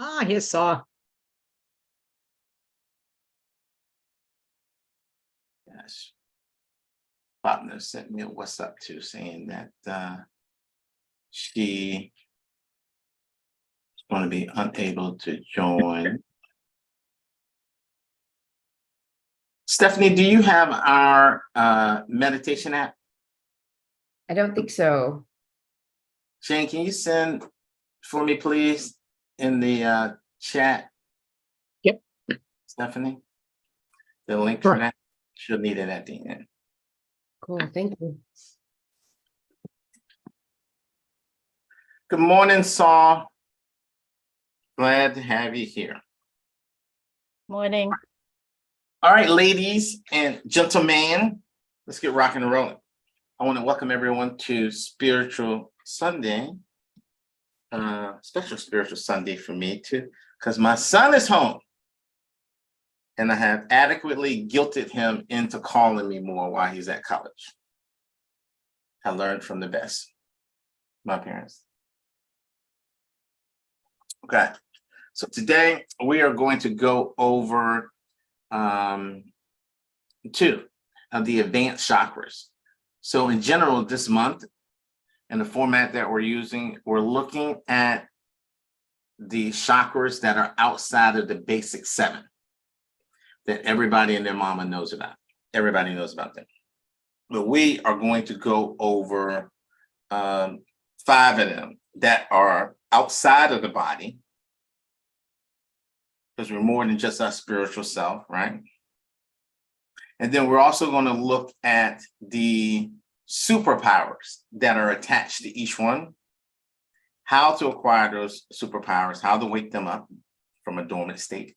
Ah, here's Saw. Yes. Partner sent me a WhatsApp too, saying that she is going to be unable to join. Stephanie, do you have our meditation app? I don't think so. Shane, can you send for me, please, in the chat? Yep. Stephanie, the link Sure. for that. She'll need it at the end. Cool, thank you. Good morning, Saul. Glad to have you here. Morning. All right, ladies and gentlemen, let's get rocking and rolling. I want to welcome everyone to Spiritual Sunday, special Spiritual Sunday for me too, because my son is home and I have adequately guilted him into calling me more while he's at college. I learned from the best, my parents. Okay, so today we are going to go over two of the advanced chakras. So in general, this month, in the format that we're using, we're looking at the chakras that are outside of the basic seven that everybody and their mama knows about. Everybody knows about them. But we are going to go over 5 of them that are outside of the body, because we're more than just our spiritual self, right? And then we're also going to look at the superpowers that are attached to each one, how to acquire those superpowers, how to wake them up from a dormant state.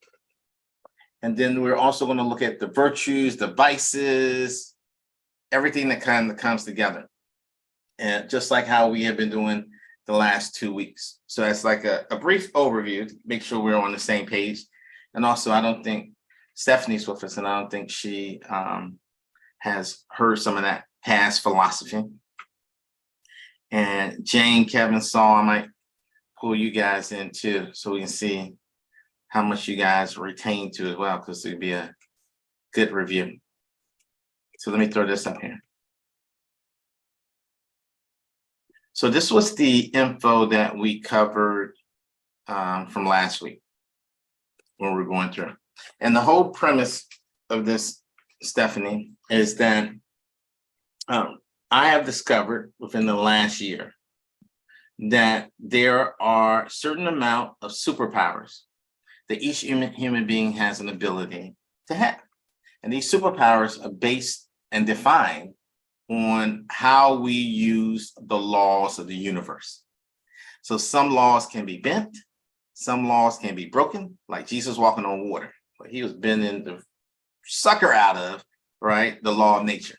And then we're also going to look at the virtues, the vices, everything that kind of comes together. And just like how we have been doing the last 2 weeks. So that's like a brief overview to make sure we're on the same page. And also, I don't think Stephanie's with us, and I don't think she has heard some of that past philosophy. And Jane, Kevin, Saul, I might pull you guys in too, so we can see how much you guys retain to as well, because it'd be a good review. So let me throw this up here. So this was the info that we covered from last week when we were going through. And the whole premise of this, Stephanie, is that I have discovered within the last year that there are a certain amount of superpowers that each human being has an ability to have. And these superpowers are based and defined on how we use the laws of the universe. So some laws can be bent, some laws can be broken, like Jesus walking on water. But he was bending the sucker out of, right, the law of nature.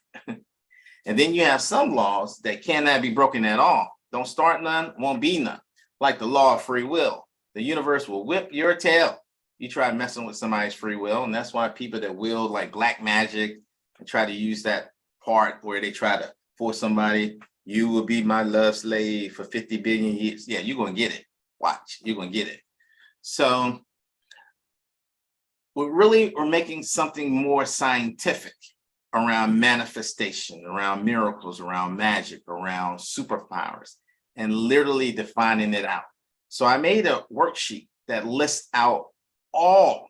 And then you have some laws that cannot be broken at all. Don't start none, won't be none. Like the law of free will. The universe will whip your tail. You try messing with somebody's free will. And that's why people that wield like black magic and try to use that part where they try to force somebody, you will be my love slave for 50 billion years. Yeah, you're going to get it. Watch, you're going to get it. So we're making something more scientific around manifestation, around miracles, around magic, around superpowers, and literally defining it out. So I made a worksheet that lists out all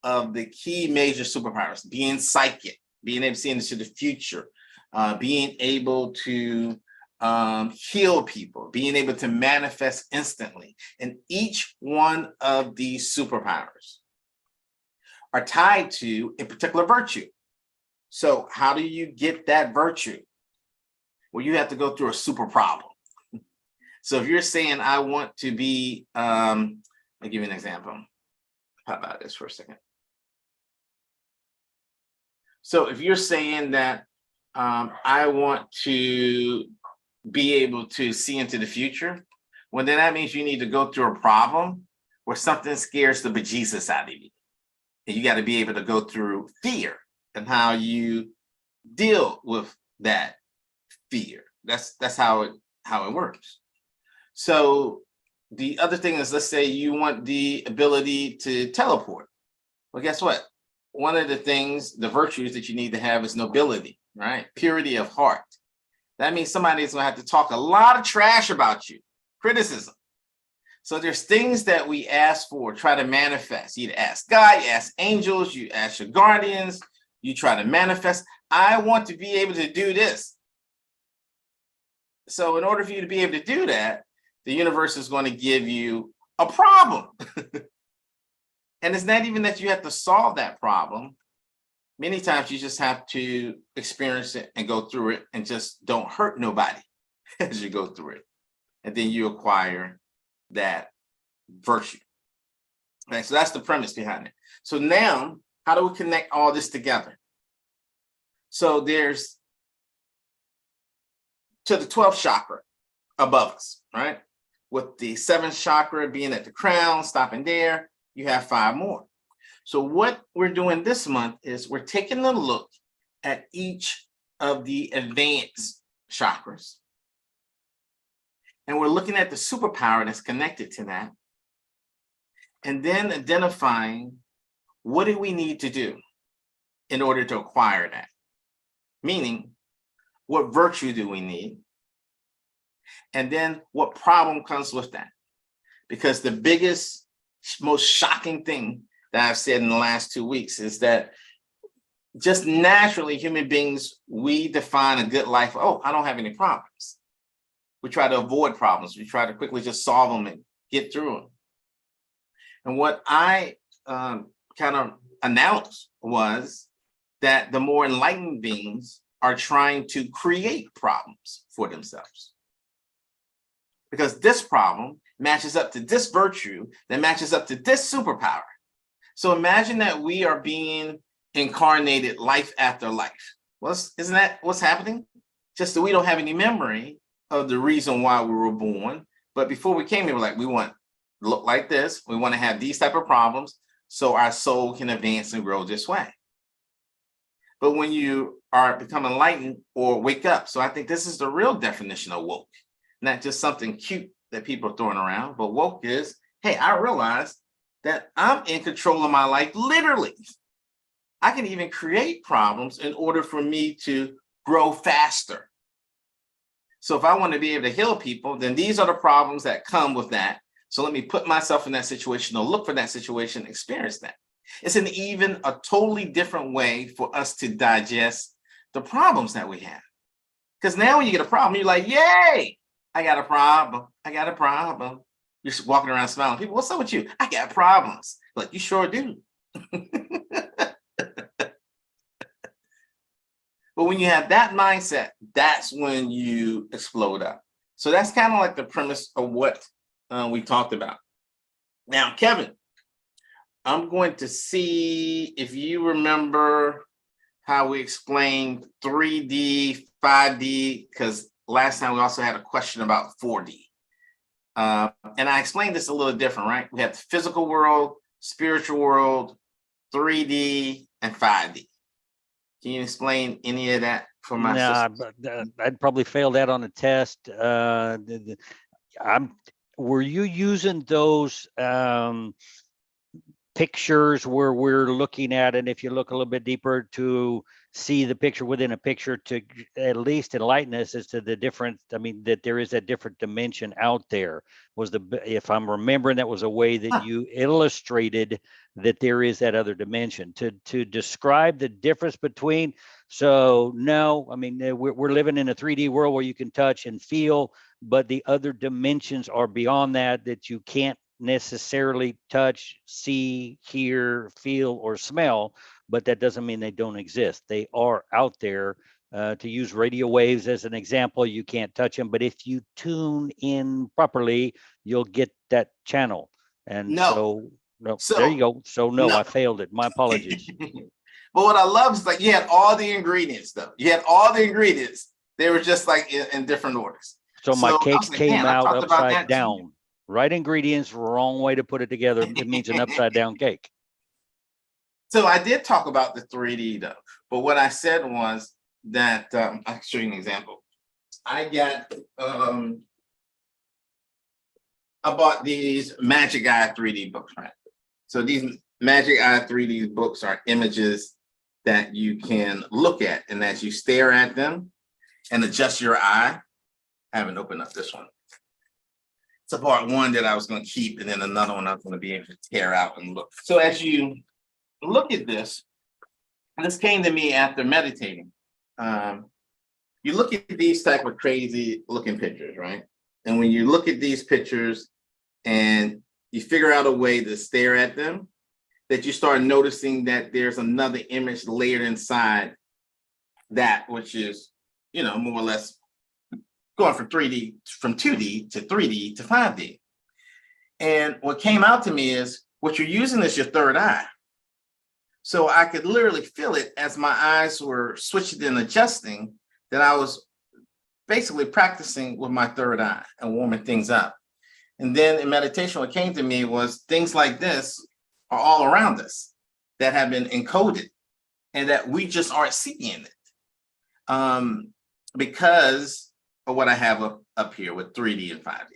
of the key major superpowers: being psychic, being able to see into the future, being able to heal people, being able to manifest instantly. And each one of these superpowers are tied to a particular virtue. So how do you get that virtue? Well, you have to go through a super problem. So if you're saying, I want to be, I'll give you an example. How about this for a second? So if you're saying that I want to be able to see into the future, well, then that means you need to go through a problem where something scares the bejesus out of you. And you got to be able to go through fear and how you deal with that fear. That's how it works. So the other thing is, let's say you want the ability to teleport. Well, guess what? One of the things, the virtues that you need to have is nobility, right? Purity of heart. That means somebody's gonna have to talk a lot of trash about you, criticism. So there's things that we ask for, try to manifest. You ask God, you ask angels, you ask your guardians, you try to manifest. I want to be able to do this. So in order for you to be able to do that, the universe is going to give you a problem. And it's not even that you have to solve that problem. Many times you just have to experience it and go through it and just don't hurt nobody as you go through it. And then you acquire that virtue. Okay, so that's the premise behind it. So now, how do we connect all this together? So there's to the 12th chakra above us, right? With the 7th chakra being at the crown, stopping there, you have 5 more. So what we're doing this month is we're taking a look at each of the advanced chakras. And we're looking at the superpower that's connected to that. And then identifying what do we need to do in order to acquire that? Meaning, what virtue do we need? And then what problem comes with that? Because the biggest, most shocking thing that I've said in the last 2 weeks is that just naturally human beings, we define a good life. Oh, I don't have any problems. We try to avoid problems. We try to quickly just solve them and get through them. And what I kind of announced was that the more enlightened beings are trying to create problems for themselves. Because this problem matches up to this virtue that matches up to this superpower. So imagine that we are being incarnated life after life. Isn't that what's happening? Just that we don't have any memory of the reason why we were born. But before we came here, we're like, we want to look like this. We want to have these type of problems so our soul can advance and grow this way. But when you are become enlightened or wake up, so I think this is the real definition of woke, not just something cute that people are throwing around, but woke is, hey, I realize that I'm in control of my life, literally. I can even create problems in order for me to grow faster. So if I want to be able to heal people, then these are the problems that come with that. So let me put myself in that situation or look for that situation, experience that. It's even a totally different way for us to digest the problems that we have. Because now when you get a problem, you're like, yay, I got a problem. I got a problem. You're walking around smiling. People, what's up with you? I got problems. Like, you sure do. But when you have that mindset, that's when you explode up. So that's kind of like the premise of what we talked about. Now, Kevin, I'm going to see if you remember how we explained 3D, 5D, because last time we also had a question about 4D. And I explained this a little different, right? We have the physical world, spiritual world, 3D, and 5D. Can you explain any of that for my No, I'd probably fail that on a test. Were you using those pictures where we're looking at, and if you look a little bit deeper to see the picture within a picture to at least enlighten us as to the different, I mean, that there is that different dimension out there? If I'm remembering, that was a way that you illustrated that there is that other dimension to describe the difference between. So no, I mean, we're living in a 3D world where you can touch and feel, but the other dimensions are beyond that you can't necessarily touch, see, hear, feel, or smell, but that doesn't mean they don't exist. They are out there. To use radio waves as an example, you can't touch them, but if you tune in properly, you'll get that channel. And so there you go. So no, I failed it. My apologies. But what I love is like you had all the ingredients, though. You had all the ingredients. They were just like in different orders. So my cake came out upside down. Too. Right ingredients, wrong way to put it together. It means an upside down cake. So I did talk about the 3D though, but what I said was that I'll show you an example. I got I bought these Magic Eye 3D books, right? So these Magic Eye 3D books are images that you can look at, and as you stare at them and adjust your eye, I haven't opened up this one. It's a part one that I was going to keep, and then another one I'm going to be able to tear out and look. So as you look at this, and this came to me after meditating. You look at these type of crazy looking pictures, right? And when you look at these pictures and you figure out a way to stare at them, that you start noticing that there's another image layered inside that, which is, you know, more or less going from 2D to 3D to 5D. And what came out to me is what you're using is your third eye. So I could literally feel it as my eyes were switching and adjusting, that I was basically practicing with my third eye and warming things up. And then in meditation, what came to me was things like this are all around us that have been encoded and that we just aren't seeing it because of what I have up here with 3D and 5D.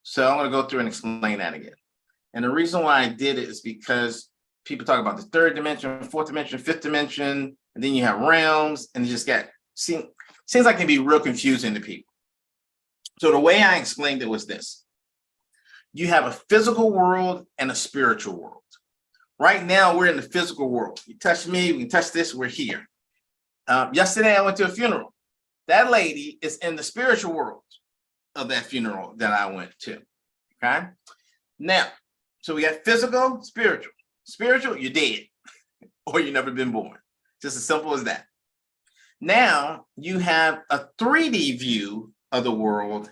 So I'm going to go through and explain that again. And the reason why I did it is because people talk about the third dimension, fourth dimension, fifth dimension, and then you have realms, and it just seems like it can be real confusing to people. So the way I explained it was this. You have a physical world and a spiritual world. Right now, we're in the physical world. You touch me, we can touch this, we're here. Yesterday, I went to a funeral. That lady is in the spiritual world of that funeral that I went to, okay? Now, so we got physical, spiritual. Spiritual, you're dead, or you've never been born. Just as simple as that. Now, you have a 3D view of the world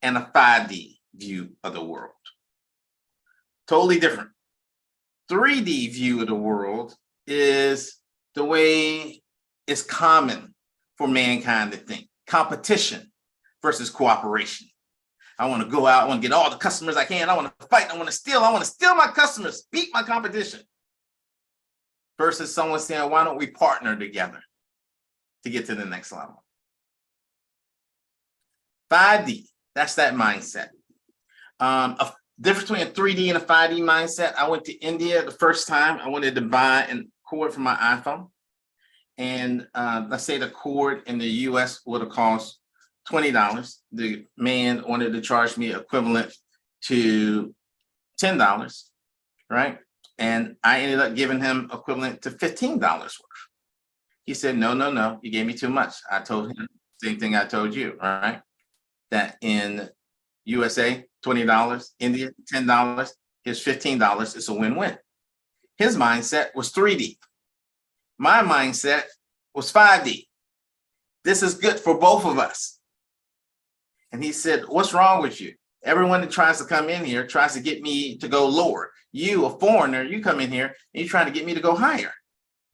and a 5D view of the world. Totally different. 3D view of the world is the way it's common for mankind to think. Competition versus cooperation. I want to go out, I want to get all the customers I can, I want to fight, I want to steal my customers, beat my competition. Versus someone saying, why don't we partner together to get to the next level? 5D, that's that mindset. A difference between a 3D and a 5D mindset. I went to India the first time. I wanted to buy a cord for my iPhone. And let's say the cord in the US would have cost $20. The man wanted to charge me equivalent to $10, right? And I ended up giving him equivalent to $15 worth. He said, no, you gave me too much. I told him the same thing I told you, right? That in USA, $20, India, $10, here's $15, it's a win-win. His mindset was 3D. My mindset was 5D. This is good for both of us. And he said, what's wrong with you? Everyone that tries to come in here tries to get me to go lower. You, a foreigner, you come in here and you're trying to get me to go higher.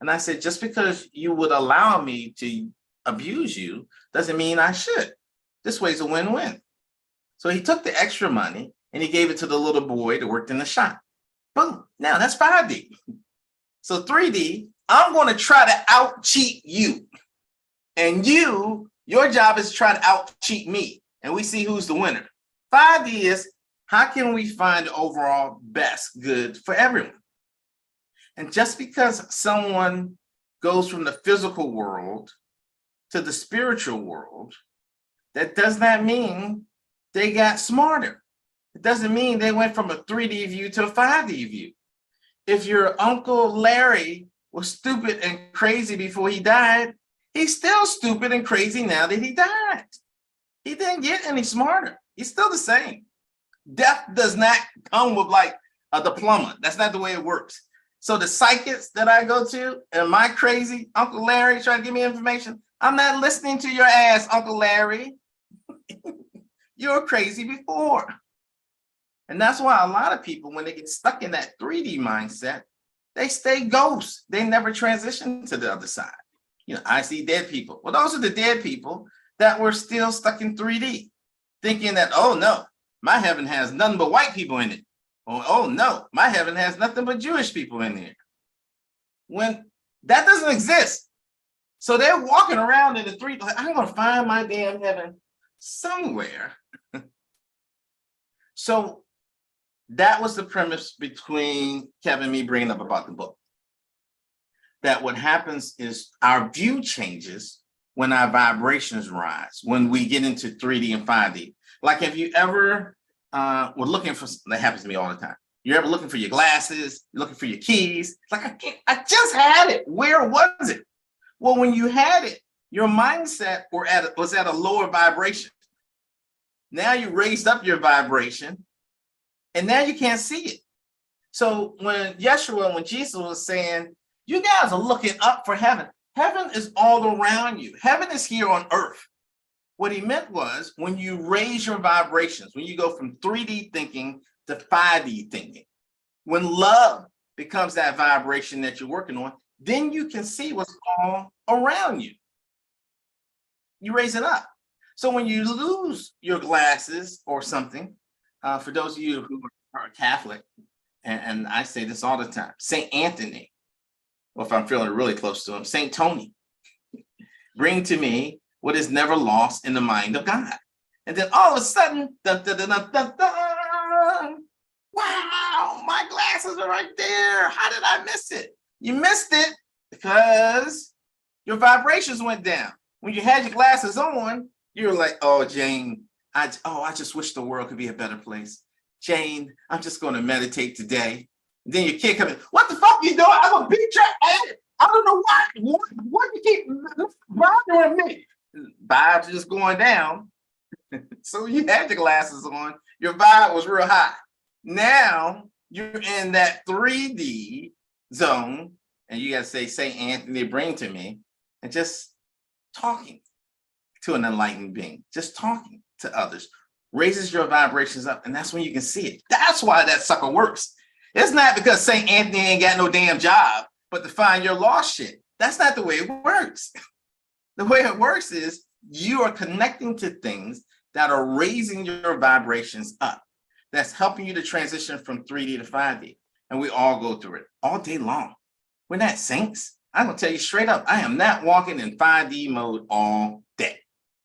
And I said, just because you would allow me to abuse you doesn't mean I should. This way's a win-win. So he took the extra money and he gave it to the little boy that worked in the shop. Boom. Now that's 5D. So 3D, I'm going to try to out-cheat you. And your job is to try to out-cheat me. And we see who's the winner. 5D is, how can we find the overall best good for everyone? And just because someone goes from the physical world to the spiritual world, that does not mean they got smarter. It doesn't mean they went from a 3D view to a 5D view. If your Uncle Larry was stupid and crazy before he died, he's still stupid and crazy now that he died. He didn't get any smarter. He's still the same. Death does not come with like a diploma. That's not the way it works. So the psychics that I go to, am I crazy? Uncle Larry trying to give me information? I'm not listening to your ass, Uncle Larry. You were crazy before. And that's why a lot of people, when they get stuck in that 3D mindset, they stay ghosts. They never transition to the other side. You know, I see dead people. Well, those are the dead people that were still stuck in 3D, thinking that, oh no, my heaven has nothing but white people in it. Or, oh no, my heaven has nothing but Jewish people in there. When that doesn't exist. So they're walking around in the 3D, like, I'm going to find my damn heaven somewhere. So that was the premise between Kevin and me bringing up about the book. That what happens is our view changes when our vibrations rise, when we get into 3D and 5D. Like, have you ever were looking for, that happens to me all the time. You're ever looking for your glasses, looking for your keys. It's like, I just had it. Where was it? Well, when you had it, your mindset was at a lower vibration. Now you raised up your vibration, and now you can't see it. So when Jesus was saying, you guys are looking up for heaven. Heaven is all around you. Heaven is here on earth. What he meant was when you raise your vibrations, when you go from 3D thinking to 5D thinking, when love becomes that vibration that you're working on, then you can see what's all around you. You raise it up. So when you lose your glasses or something, for those of you who are Catholic, and I say this all the time, Saint Anthony, or if I'm feeling really close to him, Saint Tony, bring to me what is never lost in the mind of God. And then all of a sudden, dun, dun, dun, dun, dun, dun, wow, my glasses are right there. How did I miss it? You missed it because your vibrations went down. When you had your glasses on, you were like, oh, Jane, I just wish the world could be a better place. Jane, I'm just going to meditate today. And then your kid comes in, what the fuck you doing? I'm a big track addict. I don't know what you keep bothering me. Vibes just going down. So you had your glasses on, your vibe was real high. Now you're in that 3D zone, and you got to say, Saint Anthony, bring to me, and just talking to an enlightened being, just talking to others, raises your vibrations up, and that's when you can see it. That's why that sucker works. It's not because Saint Anthony ain't got no damn job, but to find your lost shit. That's not the way it works. The way it works is you are connecting to things that are raising your vibrations up. That's helping you to transition from 3D to 5D. And we all go through it all day long. We're not saints. I'm gonna tell you straight up, I am not walking in 5D mode all day.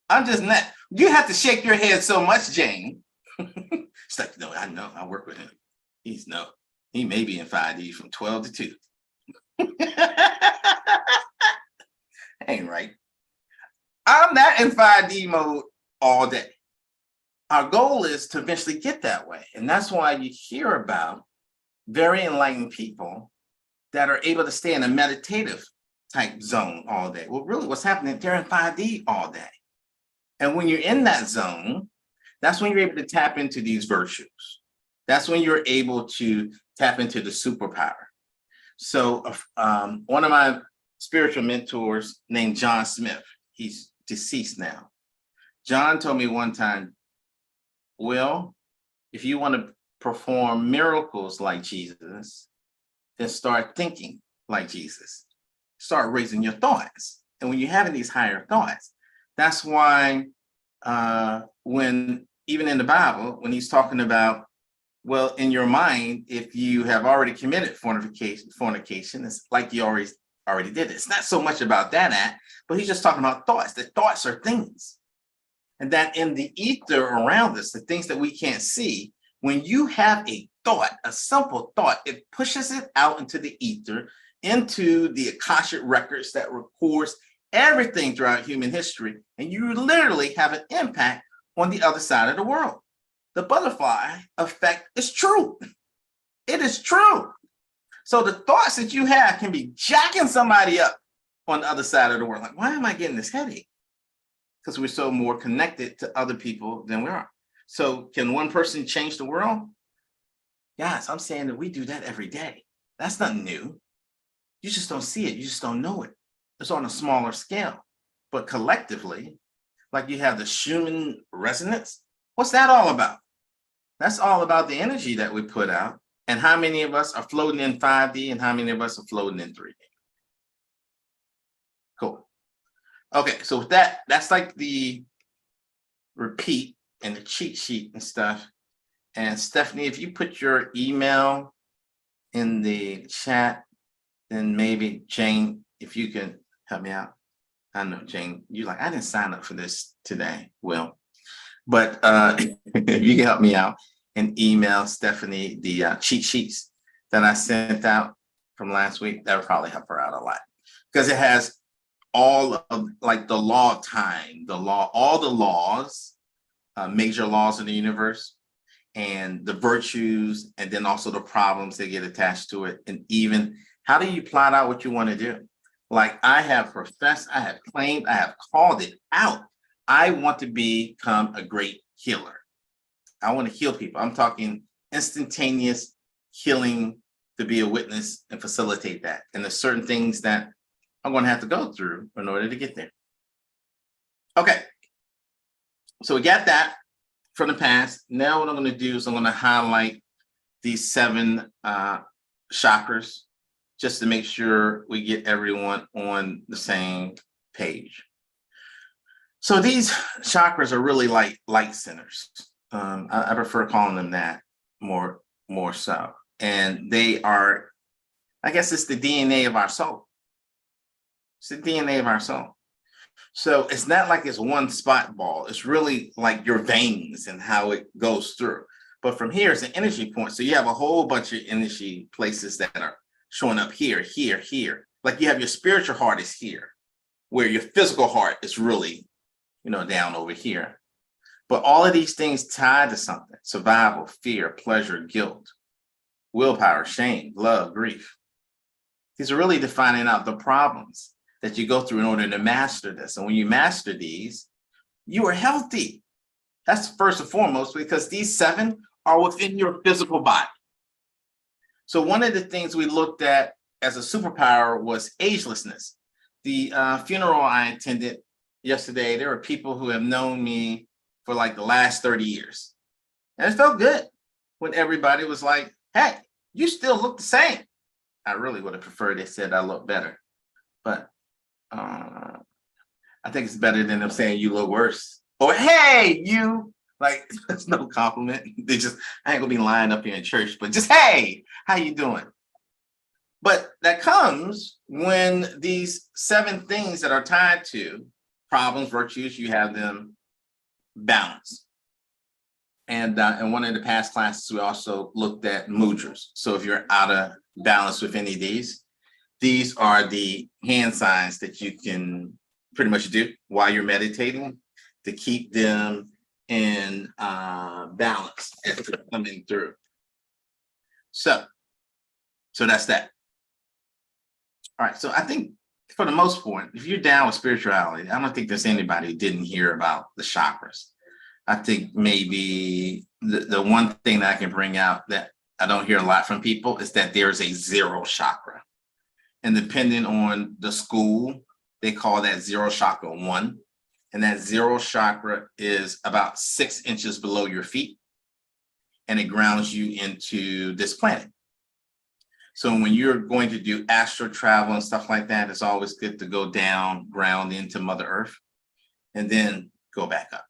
I'm just not. You have to shake your head so much, Jane. It's like, no, I know, I work with him. He may be in 5D from 12 to 2. Ain't right. I'm not in 5D mode all day. Our goal is to eventually get that way. And that's why you hear about very enlightened people that are able to stay in a meditative type zone all day. Well, really what's happening, they're in 5D all day. And when you're in that zone, that's when you're able to tap into these virtues. That's when you're able to tap into the superpower. So one of my spiritual mentors named John Smith, he's deceased now. John told me one time, Will, if you want to perform miracles like Jesus, then start thinking like Jesus. Start raising your thoughts. And when you're having these higher thoughts, that's why when even in the Bible, when he's talking about, well, in your mind, if you have already committed fornication, it's like you already did it. It's not so much about that act, but he's just talking about thoughts. The thoughts are things. And that in the ether around us, the things that we can't see, when you have a thought, a simple thought, it pushes it out into the ether, into the Akashic records that records everything throughout human history. And you literally have an impact on the other side of the world. The butterfly effect is true. It is true. So the thoughts that you have can be jacking somebody up on the other side of the world. Like, why am I getting this headache? Because we're so more connected to other people than we are. So can one person change the world? Guys, I'm saying that we do that every day. That's nothing new. You just don't see it. You just don't know it. It's on a smaller scale. But collectively, like you have the Schumann resonance, what's that all about? That's all about the energy that we put out and how many of us are floating in 5D and how many of us are floating in 3D. Cool. Okay, so with that, that's like the repeat and the cheat sheet and stuff. And Stephanie, if you put your email in the chat, then maybe Jane, if you can help me out. I know, Jane, you're like, I didn't sign up for this today, Will. But if you can help me out. and email Stephanie the cheat sheets that I sent out from last week. That would probably help her out a lot, because it has all of like the law of time, all the laws, major laws in the universe, and the virtues, and then also the problems that get attached to it, and even how do you plot out what you want to do. Like I have professed, I have claimed, I have called it out. I want to become a great healer. I want to heal people. I'm talking instantaneous healing, to be a witness and facilitate that. And there's certain things that I'm going to have to go through in order to get there. Okay. So we got that from the past. Now what I'm going to do is I'm going to highlight these 7 chakras, just to make sure we get everyone on the same page. So these chakras are really like light centers. I prefer calling them that more so. And they are, I guess it's the DNA of our soul. It's the DNA of our soul. So it's not like it's one spot ball. It's really like your veins and how it goes through. But from here, it's an energy point. So you have a whole bunch of energy places that are showing up here, here, here. Like you have your spiritual heart is here, where your physical heart is really, down over here. But all of these things tied to something: survival, fear, pleasure, guilt, willpower, shame, love, grief. These are really defining out the problems that you go through in order to master this. And when you master these, you are healthy. That's first and foremost, because these 7 are within your physical body. So one of the things we looked at as a superpower was agelessness. The funeral I attended yesterday, there were people who have known me for like the last 30 years. And it felt good when everybody was like, hey, you still look the same. I really would have preferred they said I look better. But I think it's better than them saying you look worse. Or, hey, you. Like, that's no compliment. They just, I ain't gonna be lying up here in church, but just, hey, how you doing? But that comes when these 7 things that are tied to problems, virtues, you have them balanced. And in one of the past classes, we also looked at mudras. So if you're out of balance with any of these are the hand signs that you can pretty much do while you're meditating to keep them in balance as they're coming through. So that's that. All right, so I think for the most part, if you're down with spirituality, I don't think there's anybody who didn't hear about the chakras. I think maybe the one thing that I can bring out that I don't hear a lot from people is that there's a 0 chakra. And depending on the school, they call that 0 chakra 1. And that 0 chakra is about 6 inches below your feet. And it grounds you into this planet. So when you're going to do astral travel and stuff like that, it's always good to go down, ground into Mother Earth, and then go back up.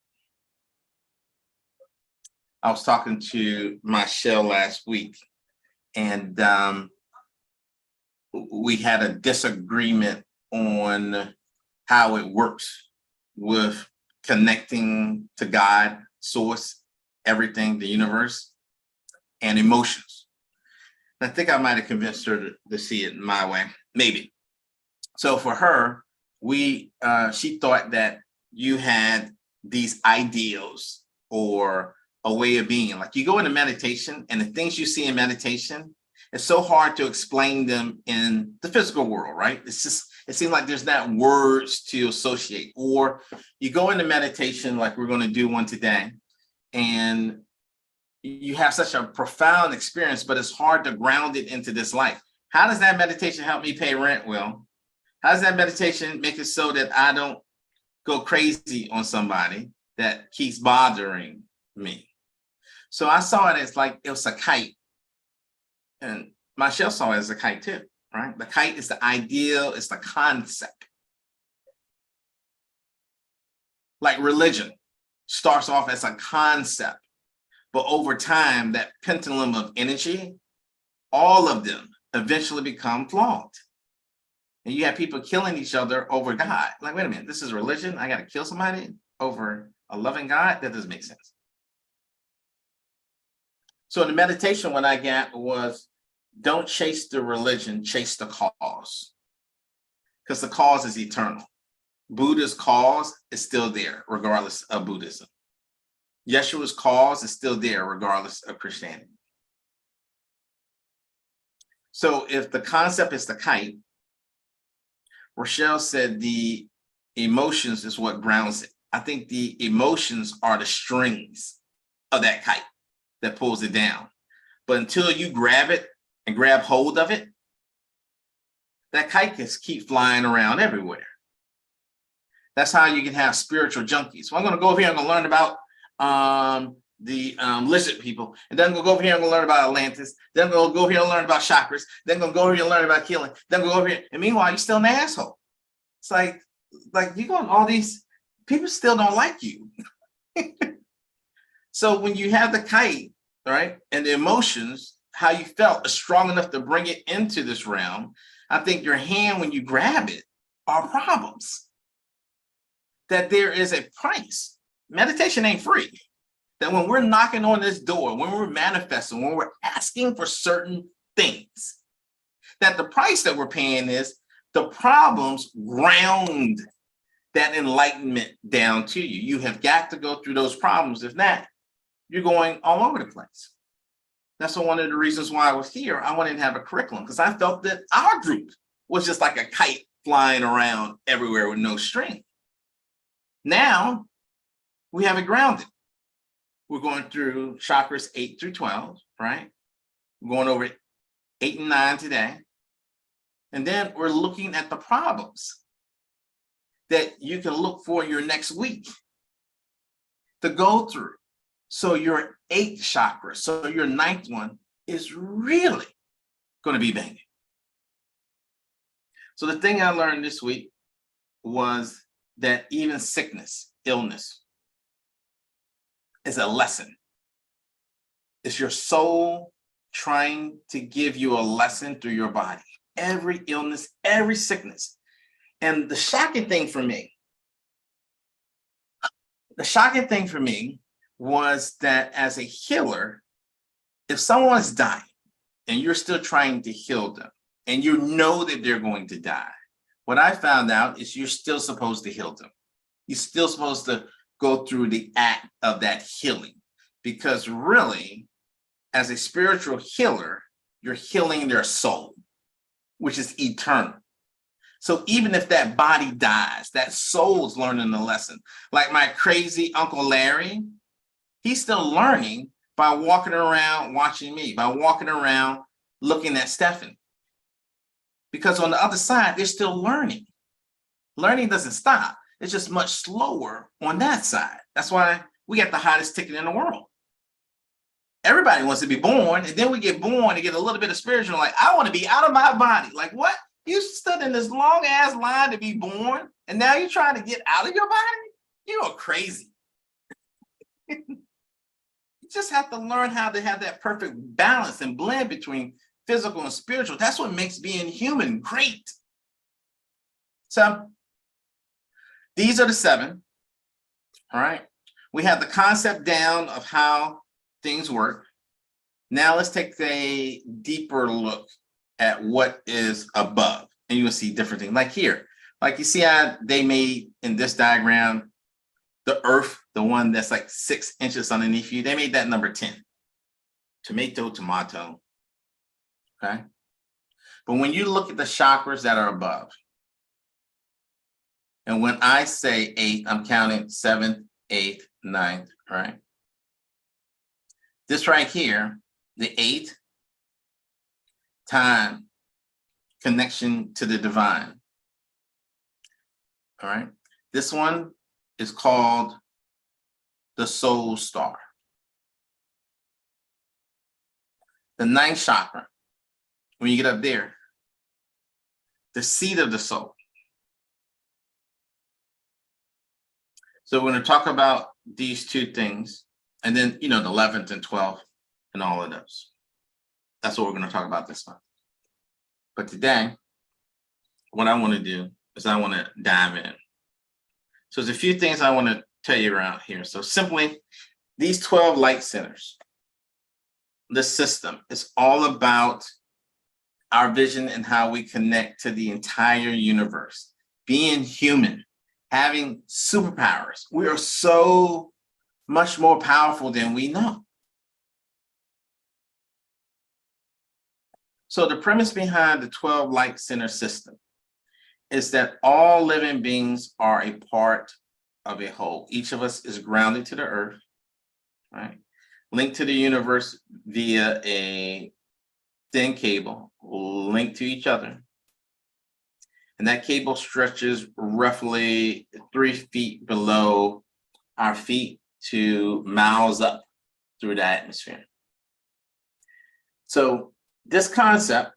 I was talking to Michelle last week, and we had a disagreement on how it works with connecting to God, source, everything, the universe, and emotions. I think I might have convinced her to see it my way, maybe. So for her, she thought that you had these ideals or a way of being. Like you go into meditation, and the things you see in meditation, it's so hard to explain them in the physical world, right? It seems like there's not words to associate. Or you go into meditation like we're going to do one today, and you have such a profound experience, but it's hard to ground it into this life. How does that meditation help me pay rent, Will? How does that meditation make it so that I don't go crazy on somebody that keeps bothering me? So I saw it as like it was a kite. And Michelle saw it as a kite too, right? The kite is the ideal, it's the concept. Like religion starts off as a concept. But over time, that pendulum of energy, all of them eventually become flawed. And you have people killing each other over God. Like, wait a minute, this is religion? I got to kill somebody over a loving God? That doesn't make sense. So the meditation, what I got was, don't chase the religion, chase the cause. Because the cause is eternal. Buddha's cause is still there, regardless of Buddhism. Yeshua's cause is still there, regardless of Christianity. So if the concept is the kite, Rochelle said the emotions is what grounds it. I think the emotions are the strings of that kite that pulls it down. But until you grab it and grab hold of it, that kite can keep flying around everywhere. That's how you can have spiritual junkies. Well, I'm going to go over here and learn about the lizard people, and then I'm going to go over here and learn about Atlantis. Then I'm going to go over here and learn about chakras. Then I'm going to go over here and learn about healing. Then I'm going to go over here, and meanwhile, you're still an asshole. It's like you're going, all these people still don't like you. So when you have the kite, right, and the emotions, how you felt is strong enough to bring it into this realm, I think your hand, when you grab it, are problems. That there is a price. Meditation ain't free. That when we're knocking on this door, when we're manifesting, when we're asking for certain things, that the price that we're paying is the problems ground that enlightenment down to you. You have got to go through those problems. If not, you're going all over the place. That's one of the reasons why I was here. I wanted to have a curriculum because I felt that our group was just like a kite flying around everywhere with no string. Now we have it grounded. We're going through chakras 8 through 12, right? We're going over 8 and 9 today. And then we're looking at the problems that you can look for your next week to go through. So your 8th chakra, so your 9th one is really going to be banging. So the thing I learned this week was that even sickness, illness, is a lesson. It's your soul trying to give you a lesson through your body. Every illness, every sickness. And the shocking thing for me was that as a healer, if someone's dying and you're still trying to heal them and you know that they're going to die, what I found out is you're still supposed to heal them. You're still supposed to go through the act of that healing, because really, as a spiritual healer, you're healing their soul, which is eternal. So even if that body dies, that soul's learning the lesson. Like my crazy Uncle Larry, he's still learning by walking around watching me, by walking around looking at Stephanie. Because on the other side, they're still learning. Learning doesn't stop. It's just much slower on that side. That's why we got the hottest ticket in the world. Everybody wants to be born, and then we get born and get a little bit of spiritual, like, I want to be out of my body. Like, what? You stood in this long ass line to be born, and now you're trying to get out of your body? You are crazy. You just have to learn how to have that perfect balance and blend between physical and spiritual. That's what makes being human great. So these are the 7. All right. We have the concept down of how things work. Now let's take a deeper look at what is above, and you will see different things. Like here, like you see how they made in this diagram, the earth, the one that's like 6 inches underneath you, they made that number 10. Tomato, tomato. Okay. But when you look at the chakras that are above, and when I say 8, I'm counting 7th, 8th, 9th, right? This right here, the 8th, time, connection to the divine. All right. This one is called the soul star. The 9th chakra, when you get up there, the seat of the soul. So we're going to talk about these 2 things, and then, the 11th and 12th and all of those. That's what we're going to talk about this month. But today, what I want to do is I want to dive in. So there's a few things I want to tell you around here. So simply, these 12 light centers, the system. It's all about our vision and how we connect to the entire universe. Being human, having superpowers. We are so much more powerful than we know. So the premise behind the 12 light center system is that all living beings are a part of a whole. Each of us is grounded to the earth, right? Linked to the universe via a thin cable, linked to each other. And that cable stretches roughly 3 feet below our feet to miles up through the atmosphere. So this concept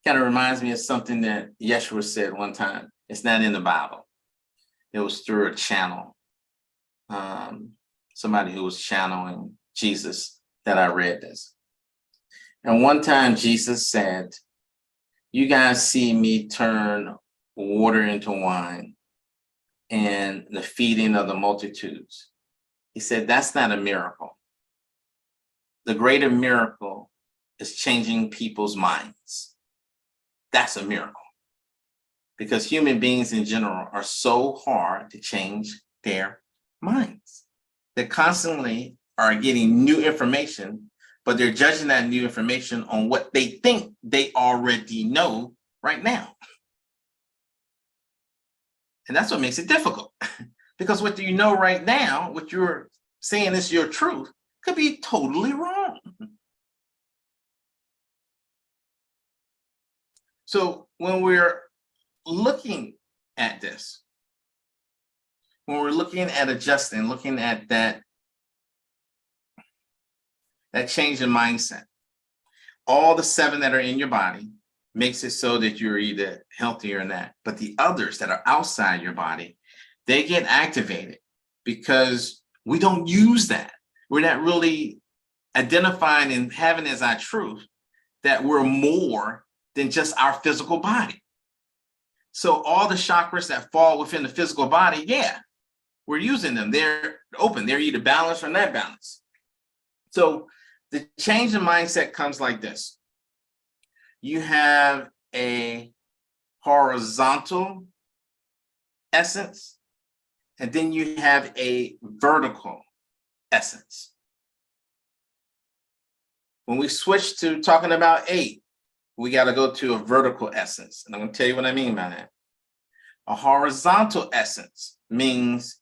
kind of reminds me of something that Yeshua said one time. It's not in the Bible. It was through a channel. Somebody who was channeling Jesus that I read this. And one time Jesus said, you guys see me turn water into wine and the feeding of the multitudes. He said, that's not a miracle. The greater miracle is changing people's minds. That's a miracle. Because human beings in general are so hard to change their minds. They constantly are getting new information, but they're judging that new information on what they think they already know right now. And that's what makes it difficult. Because what you know right now, what you're saying is your truth, could be totally wrong. So when we're looking at this, when we're looking at adjusting, looking at that change in mindset, all the 7 that are in your body makes it so that you're either healthy or not. But the others that are outside your body, they get activated because we don't use that. We're not really identifying and having as our truth that we're more than just our physical body. So all the chakras that fall within the physical body, yeah, we're using them. They're open. They're either balanced or not balanced. So the change in mindset comes like this. You have a horizontal essence, and then you have a vertical essence. When we switch to talking about 8, we got to go to a vertical essence. And I'm going to tell you what I mean by that. A horizontal essence means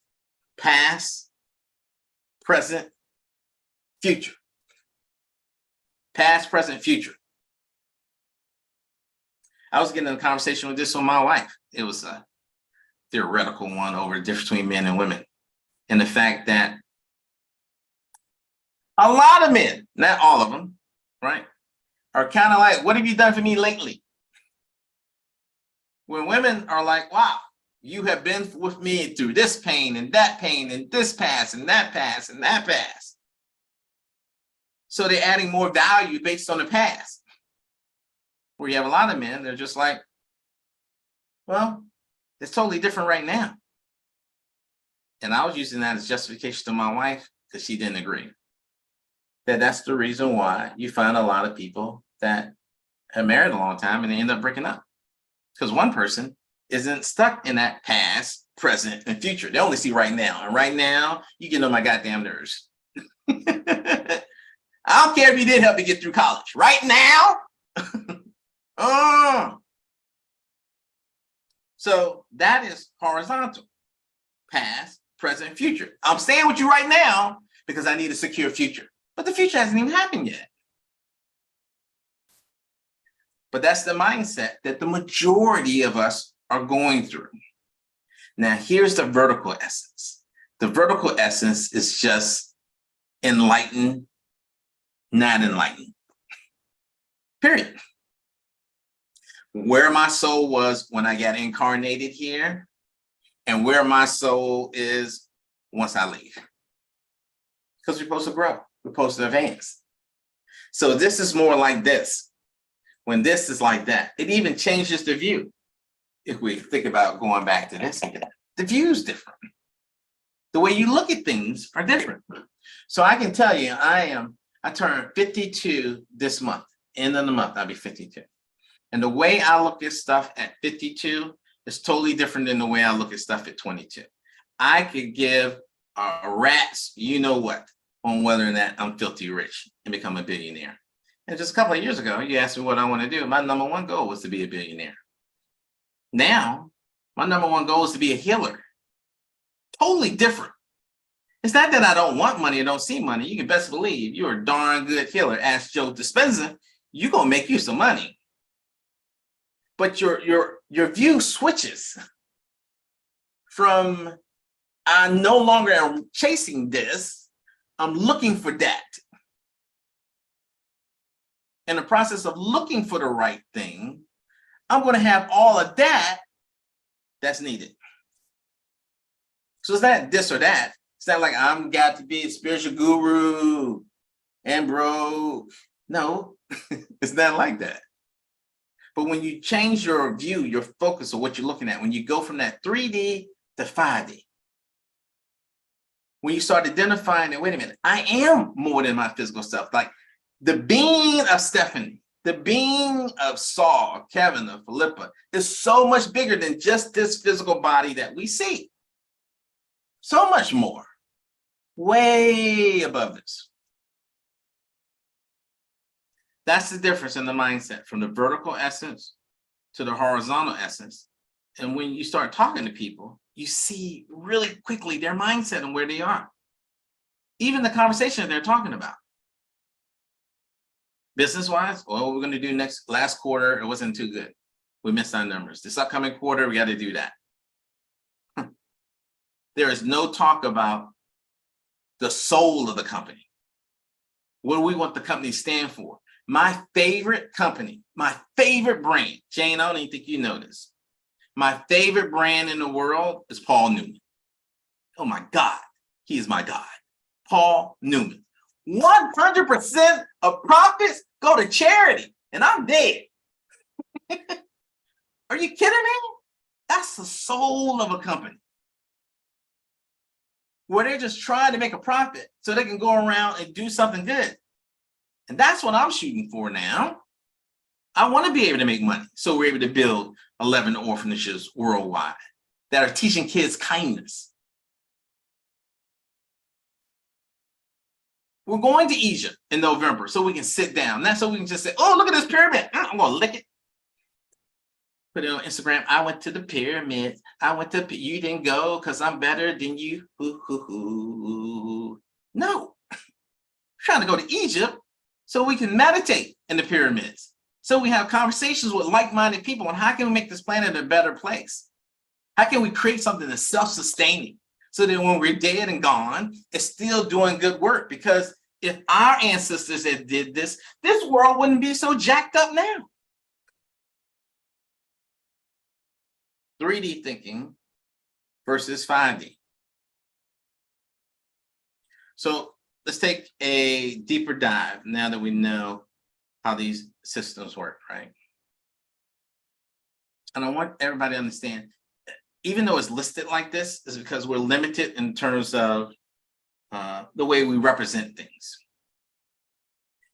past, present, future. Past, present, future. I was getting in a conversation with this with my wife. It was a theoretical one over the difference between men and women. And the fact that a lot of men, not all of them, right, are kind of like, what have you done for me lately? When women are like, wow, you have been with me through this pain and this past and that past and that past. So they're adding more value based on the past. Where you have a lot of men, they're just like, well, it's totally different right now. And I was using that as justification to my wife because she didn't agree. That's the reason why you find a lot of people that have married a long time and they end up breaking up. Because one person isn't stuck in that past, present, and future. They only see right now. And right now, you get on my goddamn nerves. I don't care if you did help me get through college. Right now? So that is horizontal. Past, present, future. I'm staying with you right now because I need a secure future. But the future hasn't even happened yet. But that's the mindset that the majority of us are going through. Now, here's the vertical essence. The vertical essence is just enlightened, not enlightened. Period. Where my soul was when I got incarnated here and where my soul is once I leave. Because we're supposed to grow. We're supposed to advance. So this is more like this. When this is like that, it even changes the view. If we think about going back to this again, the view is different. The way you look at things are different. So I can tell you, I turned 52 this month. End of the month, I'll be 52. And the way I look at stuff at 52 is totally different than the way I look at stuff at 22. I could give a rat's you know what on whether or not I'm filthy rich and become a billionaire. And just a couple of years ago, you asked me what I want to do. My number one goal was to be a billionaire. Now, my number one goal is to be a healer. Totally different. It's not that I don't want money or don't see money. You can best believe you're a darn good healer. Ask Joe Dispenza, you're going to make you some money. But your view switches from I no longer am chasing this, I'm looking for that. In the process of looking for the right thing, I'm going to have all of that that's needed. So it's not this or that. It's not like I'm got to be a spiritual guru and bro. No, it's not like that. But when you change your view, your focus of what you're looking at, when you go from that 3D to 5D, when you start identifying that, wait a minute, I am more than my physical stuff. Like the being of Stephanie, the being of Saul, Kevin, of Philippa is so much bigger than just this physical body that we see. So much more, way above this. That's the difference in the mindset from the vertical essence to the horizontal essence. And when you start talking to people, you see really quickly their mindset and where they are. Even the conversation that they're talking about. Business-wise, well, what we're going to do last quarter, it wasn't too good. We missed our numbers. This upcoming quarter, we got to do that. There is no talk about the soul of the company. What do we want the company to stand for? My favorite company, my favorite brand, Jane, I don't even think you know this. My favorite brand in the world is Paul Newman. Oh my God, he is my God. Paul Newman. 100% of profits go to charity, and I'm dead. Are you kidding me? That's the soul of a company. Where they're just trying to make a profit so they can go around and do something good. And that's what I'm shooting for now. I want to be able to make money. So we're able to build 11 orphanages worldwide that are teaching kids kindness. We're going to Egypt in November so we can sit down. Not so we can just say, oh, look at this pyramid. I'm going to lick it. Put it on Instagram. I went to the pyramids. You didn't go because I'm better than you. No. I'm trying to go to Egypt so we can meditate in the pyramids. So we have conversations with like-minded people on how can we make this planet a better place? How can we create something that's self-sustaining so that when we're dead and gone, it's still doing good work? Because if our ancestors had did this, this world wouldn't be so jacked up now. 3D thinking versus 5D. So let's take a deeper dive now that we know how these systems work, right? And I want everybody to understand, even though it's listed like this, is because we're limited in terms of the way we represent things.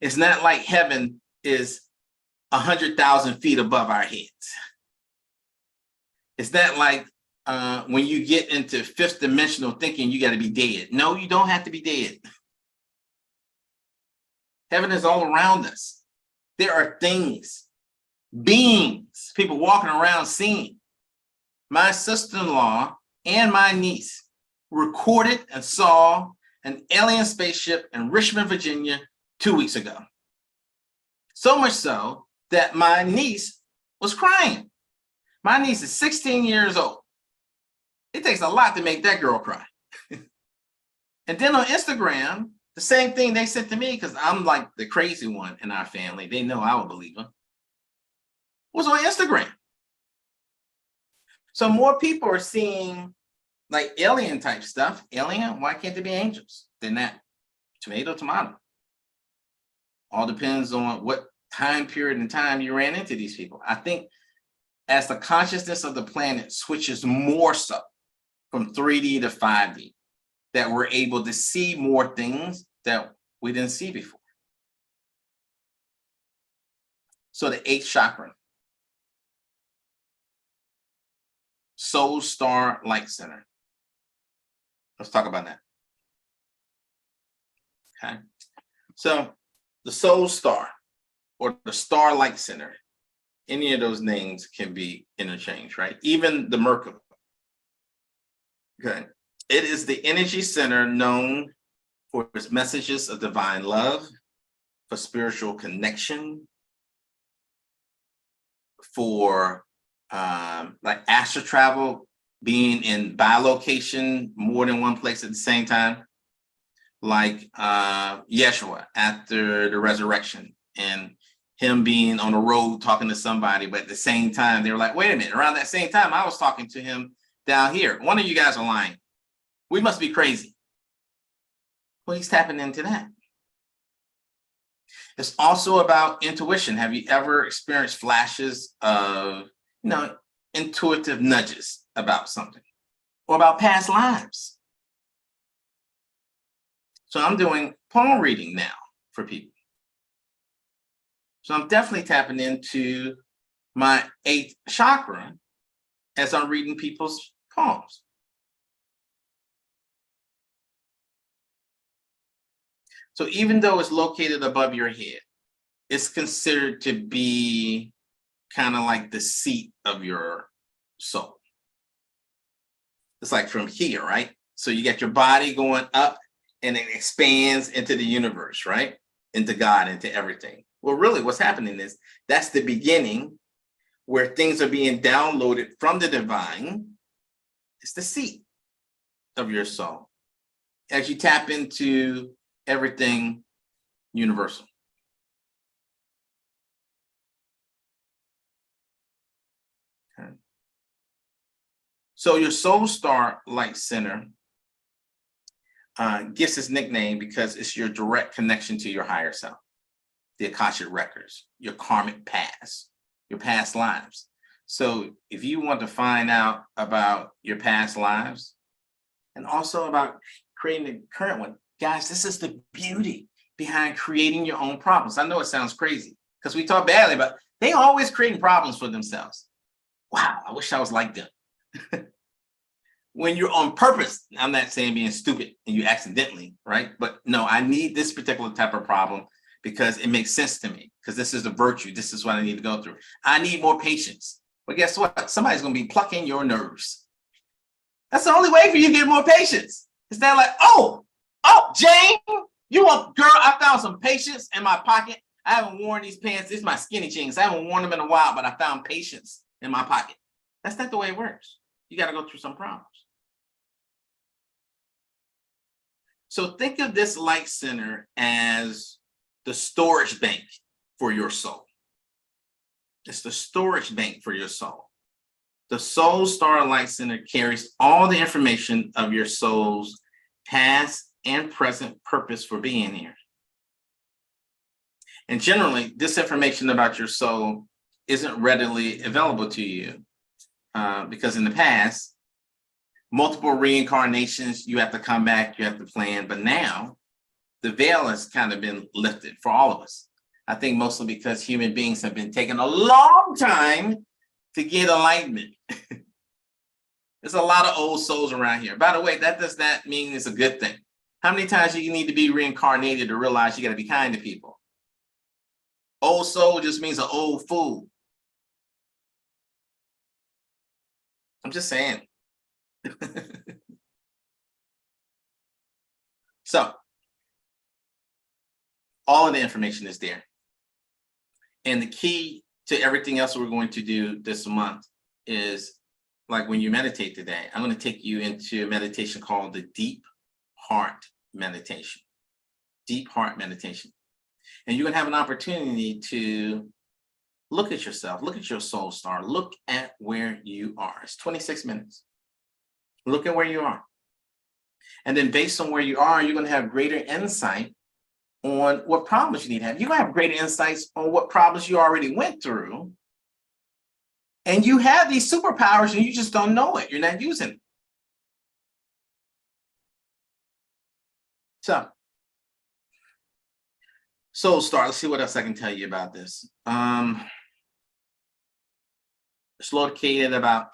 It's not like heaven is 100,000 feet above our heads. It's not like when you get into fifth dimensional thinking, you got to be dead. No, you don't have to be dead. Heaven is all around us. There are things, beings, people walking around seeing. My sister-in-law and my niece recorded and saw an alien spaceship in Richmond, Virginia 2 weeks ago. So much so that my niece was crying. My niece is 16 years old. It takes a lot to make that girl cry. And then on Instagram, the same thing they sent to me, because I'm like the crazy one in our family. They know I would believe them. Was on Instagram. So more people are seeing like alien type stuff. Alien, why can't they be angels? They're not. Tomato, tomato. All depends on what time period and time you ran into these people. I think as the consciousness of the planet switches more so from 3D to 5D, that we're able to see more things that we didn't see before. So the 8th chakra, Soul Star Light Center. Let's talk about that. Okay. So the Soul Star or the Star Light Center, any of those names can be interchanged, right? Even the Merkaba. Okay. It is the energy center known for its messages of divine love, for spiritual connection, for like astral travel, being in bilocation, more than one place at the same time, like Yeshua after the resurrection and him being on the road talking to somebody, but at the same time, they were like, wait a minute, around that same time, I was talking to him down here. One of you guys are lying. We must be crazy. Well, he's tapping into that. It's also about intuition. Have you ever experienced flashes of, intuitive nudges about something or about past lives? So I'm doing palm reading now for people. So I'm definitely tapping into my 8th chakra as I'm reading people's palms. So even though it's located above your head, it's considered to be kind of like the seat of your soul. It's like from here, right? So you got your body going up and it expands into the universe, right? Into God, into everything. Well, really what's happening is that's the beginning where things are being downloaded from the divine. It's the seat of your soul as you tap into everything universal. Okay. So your Soul Star Light Center gets its nickname because it's your direct connection to your higher self, the Akashic records, your karmic past, your past lives. So if you want to find out about your past lives and also about creating the current one, guys, this is the beauty behind creating your own problems. I know it sounds crazy because we talk badly, but they always creating problems for themselves. Wow, I wish I was like them. When you're on purpose, I'm not saying being stupid and you accidentally, right? But no, I need this particular type of problem because it makes sense to me, because this is a virtue. This is what I need to go through. I need more patience. But guess what? Somebody's going to be plucking your nerves. That's the only way for you to get more patience. It's not like, oh, Jane, you want, girl, I found some patience in my pocket. I haven't worn these pants. This is my skinny jeans. I haven't worn them in a while, but I found patience in my pocket. That's not the way it works. You got to go through some problems. So think of this light center as the storage bank for your soul. It's the storage bank for your soul. The Soul Star Light Center carries all the information of your soul's past and present purpose for being here. And generally, this information about your soul isn't readily available to you because in the past, multiple reincarnations, you have to come back, you have to plan. But now the veil has kind of been lifted for all of us. I think mostly because human beings have been taking a long time to get enlightenment. There's a lot of old souls around here. By the way, that does not mean it's a good thing. How many times do you need to be reincarnated to realize you got to be kind to people? Old soul just means an old fool. I'm just saying. So, all of the information is there. And the key to everything else we're going to do this month is, like when you meditate today, I'm going to take you into a meditation called the Deep Heart Meditation. Deep Heart Meditation. And you're going to have an opportunity to look at yourself, look at your soul star, look at where you are. It's 26 minutes. Look at where you are. And then based on where you are, you're going to have greater insight on what problems you need to have. You're going to have greater insights on what problems you already went through. And you have these superpowers and you just don't know it. You're not using it. So Soul Star, let's see what else I can tell you about this. It's located about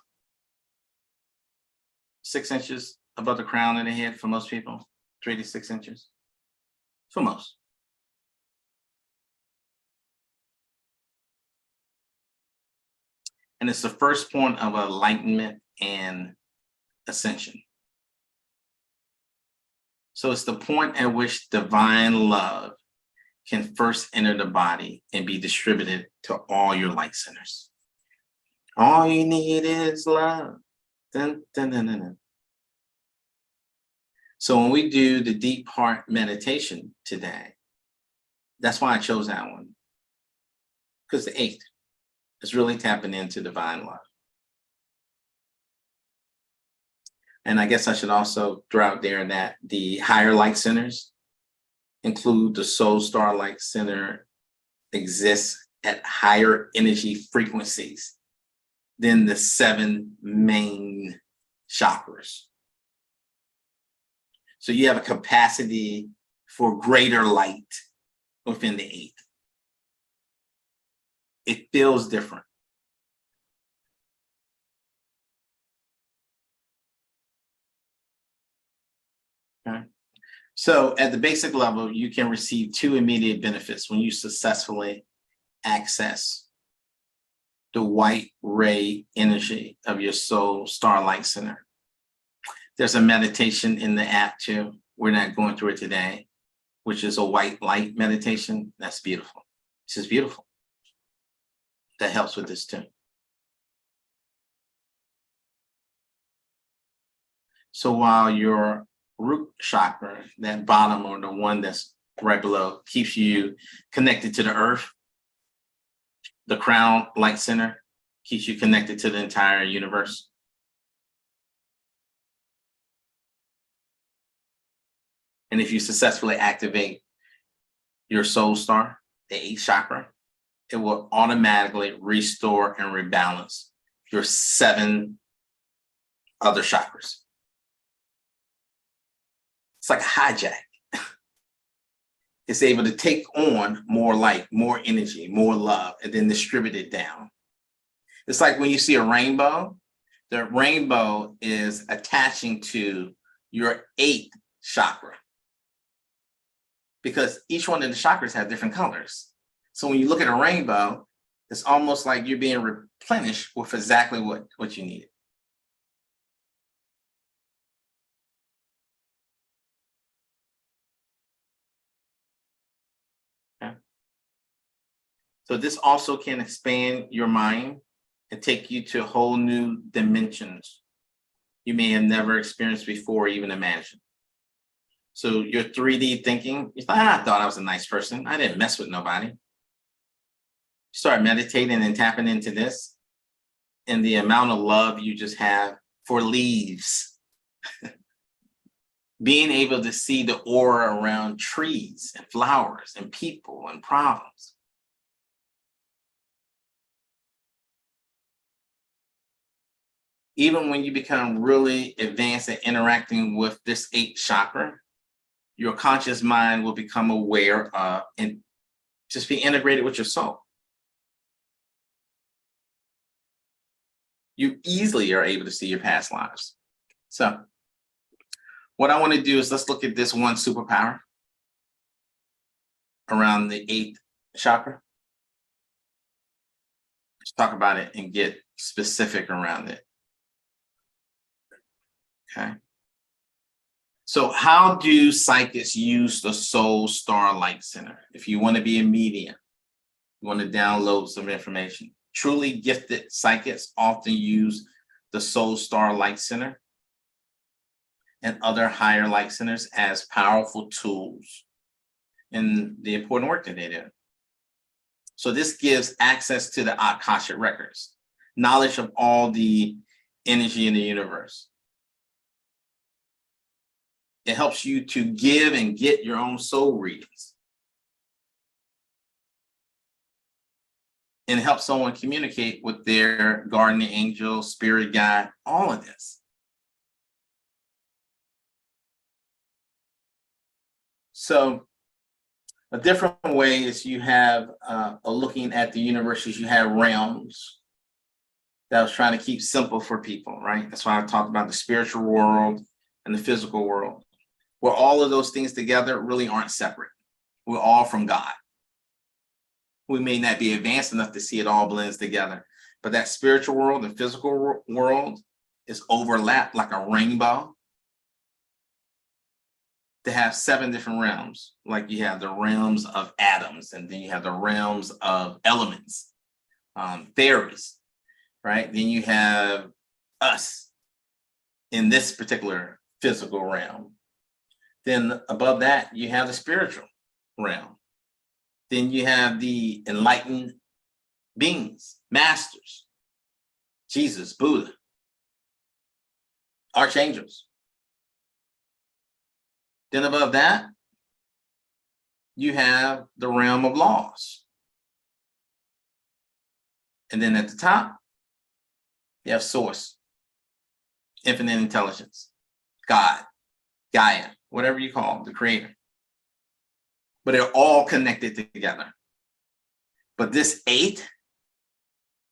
6 inches above the crown of the head for most people, 3 to 6 inches for most. And it's the first point of enlightenment and ascension. So it's the point at which divine love can first enter the body and be distributed to all your light centers. All you need is love. Dun, dun, dun, dun, dun. So when we do the deep heart meditation today, that's why I chose that one. Because the 8th is really tapping into divine love. And I guess I should also throw out there that the higher light centers include the Soul Star Light Center exists at higher energy frequencies than the 7 main chakras. So you have a capacity for greater light within the 8th. It feels different. Okay. So at the basic level, you can receive 2 immediate benefits when you successfully access the white ray energy of your Soul Star Light Center. There's a meditation in the app too. We're not going through it today, which is a white light meditation. That's beautiful. This is beautiful. That helps with this too. So while your root chakra, that bottom or the one that's right below, keeps you connected to the earth, the crown light center keeps you connected to the entire universe. And if you successfully activate your Soul Star, the 8th chakra, it will automatically restore and rebalance your 7 other chakras. It's like a hijack. It's able to take on more light, more energy, more love, and then distribute it down. It's like when you see a rainbow, the rainbow is attaching to your 8th chakra, because each one of the chakras have different colors. So when you look at a rainbow, it's almost like you're being replenished with exactly what you needed. Okay. So this also can expand your mind and take you to whole new dimensions you may have never experienced before or even imagined. So your 3D thinking, you thought, I thought I was a nice person. I didn't mess with nobody. Start meditating and tapping into this, and the amount of love you just have for leaves. Being able to see the aura around trees and flowers and people and problems. Even when you become really advanced at interacting with this 8th chakra, your conscious mind will become aware of and just be integrated with your soul. You easily are able to see your past lives. So what I want to do is let's look at this one superpower around the 8th chakra. Let's talk about it and get specific around it. Okay. So how do psychics use the Soul Star Light Center? If you want to be a medium, you want to download some information. Truly gifted psychics often use the Soul Star Light Center and other higher light centers as powerful tools in the important work that they do. So this gives access to the Akashic records, knowledge of all the energy in the universe. It helps you to give and get your own soul readings. And help someone communicate with their guardian angel, spirit guide, all of this. So a different way is you have looking at the universe is you have realms that I was trying to keep simple for people, right? That's why I talked about the spiritual world and the physical world, where all of those things together really aren't separate. We're all from God. We may not be advanced enough to see it all blends together, but that spiritual world and physical world is overlapped like a rainbow to have 7 different realms. Like you have the realms of atoms, and then you have the realms of elements, theories, right? Then you have us in this particular physical realm. Then above that, you have the spiritual realm. Then you have the enlightened beings, masters, Jesus, Buddha, archangels. Then above that, you have the realm of laws. And then at the top, you have source, infinite intelligence, God, Gaia, whatever you call it, the creator. But they're all connected together. But this 8th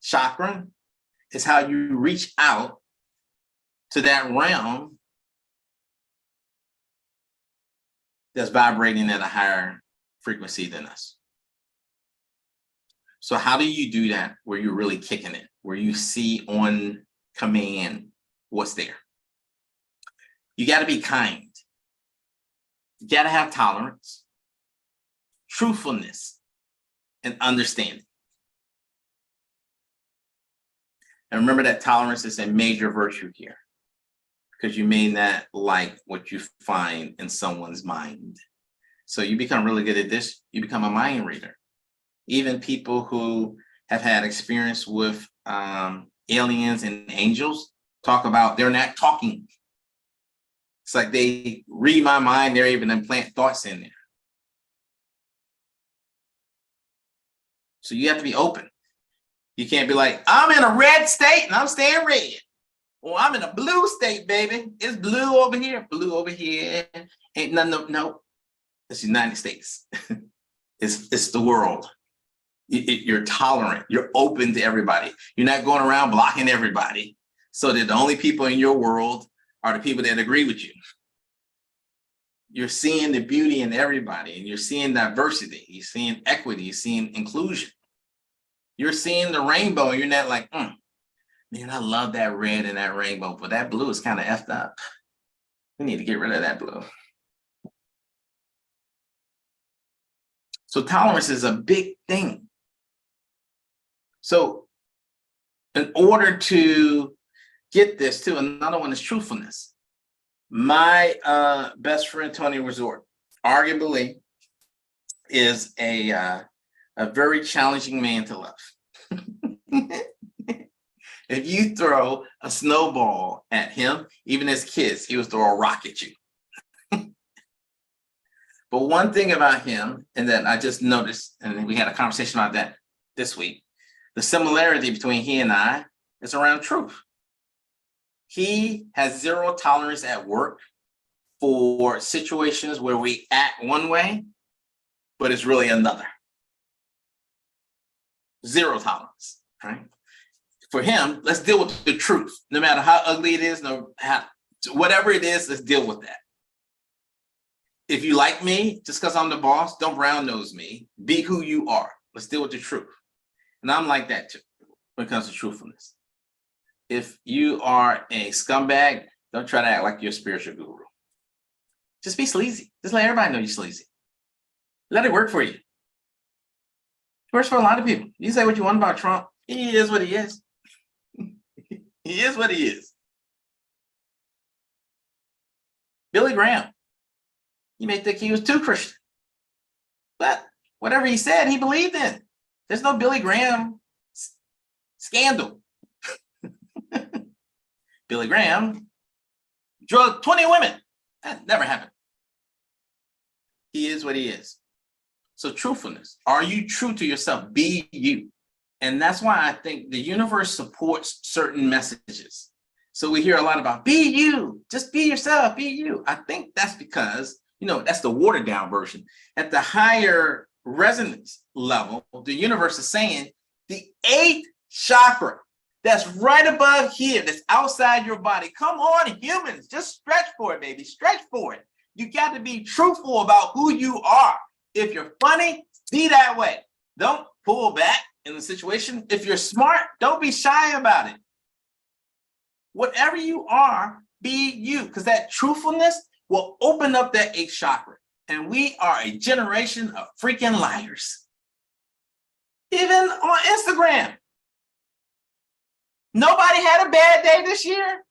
chakra is how you reach out to that realm that's vibrating at a higher frequency than us. So how do you do that where you're really kicking it, where you see on command what's there? You got to be kind. You got to have tolerance, truthfulness, and understanding. And remember that tolerance is a major virtue here, because you may not like what you find in someone's mind. So you become really good at this. You become a mind reader. Even people who have had experience with aliens and angels talk about they're not talking. It's like they read my mind. They're even implant thoughts in there. So you have to be open. You can't be like, I'm in a red state and I'm staying red. Well, I'm in a blue state, baby. It's blue over here, blue over here. Ain't nothing, no. It's the United States. It's the world. You're tolerant. You're open to everybody. You're not going around blocking everybody so that the only people in your world are the people that agree with you. You're seeing the beauty in everybody, and you're seeing diversity. You're seeing equity. You're seeing inclusion. You're seeing the rainbow. And you're not like, man, I love that red and that rainbow, but that blue is kind of effed up. We need to get rid of that blue. So tolerance is a big thing. So in order to get this too, another one is truthfulness. My best friend, Tony Resort, arguably is a very challenging man to love. If you throw a snowball at him, even as kids, he would throw a rock at you. But one thing about him, and that I just noticed, and we had a conversation about that this week, the similarity between he and I is around truth. He has zero tolerance at work for situations where we act one way, but it's really another. Zero tolerance, right? For him, let's deal with the truth. No matter how ugly it is, whatever it is, let's deal with that. If you like me, just because I'm the boss, don't brown nose me. Be who you are. Let's deal with the truth. And I'm like that too, when it comes to truthfulness. If you are a scumbag, don't try to act like you're a spiritual guru. Just be sleazy. Just let everybody know you're sleazy. Let it work for you. It works for a lot of people. You say what you want about Trump. He is what he is. He is what he is. Billy Graham. You may think he was too Christian, but whatever he said, he believed in. There's no Billy Graham scandal. Billy Graham drugged 20 women. That never happened. He is what he is. So truthfulness. Are you true to yourself? Be you. And that's why I think the universe supports certain messages. So we hear a lot about be you, just be yourself, be you. I think that's because That's the watered down version. At the higher resonance level, the universe is saying the 8th chakra that's right above here, that's outside your body. Come on, humans, just stretch for it, baby. Stretch for it. You got to be truthful about who you are. If you're funny, be that way. Don't pull back in the situation. If you're smart, don't be shy about it. Whatever you are, be you, because that truthfulness will open up that 8th chakra. And we are a generation of freaking liars. Even on Instagram. Nobody had a bad day this year.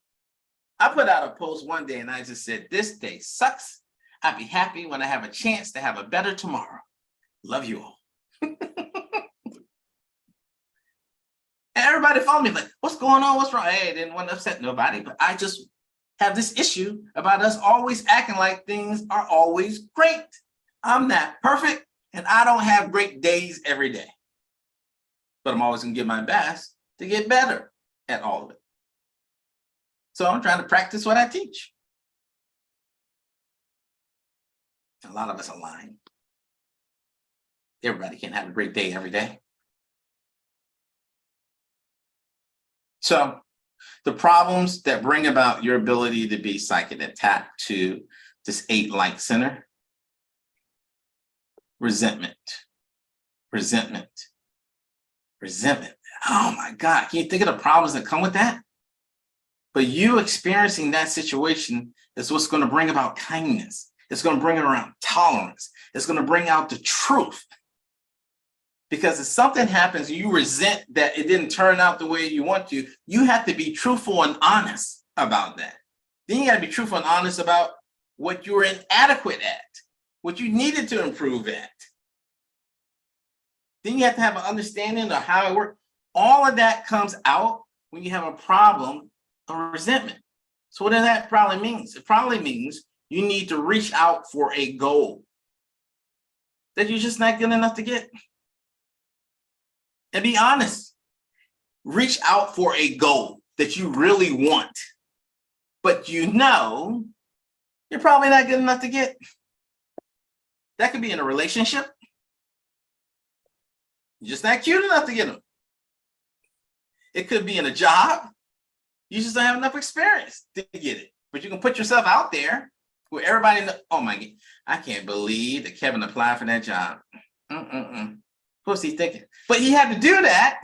I put out a post one day and I just said, this day sucks. I'd be happy when I have a chance to have a better tomorrow. Love you all. And everybody followed me like, what's going on? What's wrong? Hey, I didn't want to upset nobody, but I just have this issue about us always acting like things are always great. I'm not perfect and I don't have great days every day. But I'm always gonna give my best to get better at all of it. So I'm trying to practice what I teach. A lot of us are lying. Everybody can't have a great day every day. So the problems that bring about your ability to be psychic that tap to this 8 light center: resentment. Oh my God, can you think of the problems that come with that? But you experiencing that situation is what's going to bring about kindness. It's going to bring around tolerance. It's going to bring out the truth. Because if something happens, you resent that it didn't turn out the way you want to, you have to be truthful and honest about that. Then you got to be truthful and honest about what you were inadequate at, what you needed to improve at. Then you have to have an understanding of how it works. All of that comes out when you have a problem of resentment. So what does that probably means? It probably means you need to reach out for a goal that you're just not good enough to get. And be honest. Reach out for a goal that you really want, but you're probably not good enough to get. That could be in a relationship. You're just not cute enough to get them. It could be in a job. You just don't have enough experience to get it. But you can put yourself out there where everybody knows, oh my God, I can't believe that Kevin applied for that job. What's he thinking? But he had to do that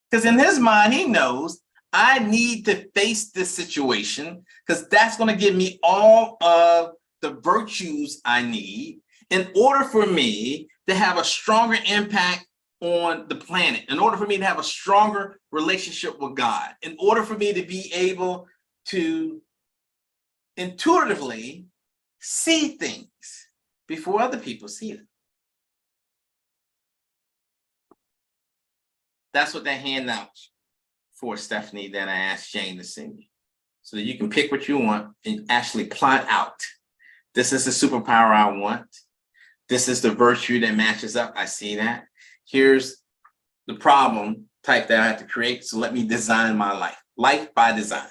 because in his mind, he knows I need to face this situation because that's going to give me all of the virtues I need in order for me to have a stronger impact on the planet, in order for me to have a stronger relationship with God, in order for me to be able to intuitively see things before other people see them. That's what that handout for, Stephanie, that I asked Jane to send you, so that you can pick what you want and actually plot out. This is the superpower I want. This is the virtue that matches up. I see that. Here's the problem type that I have to create. So let me design my life. Life by design.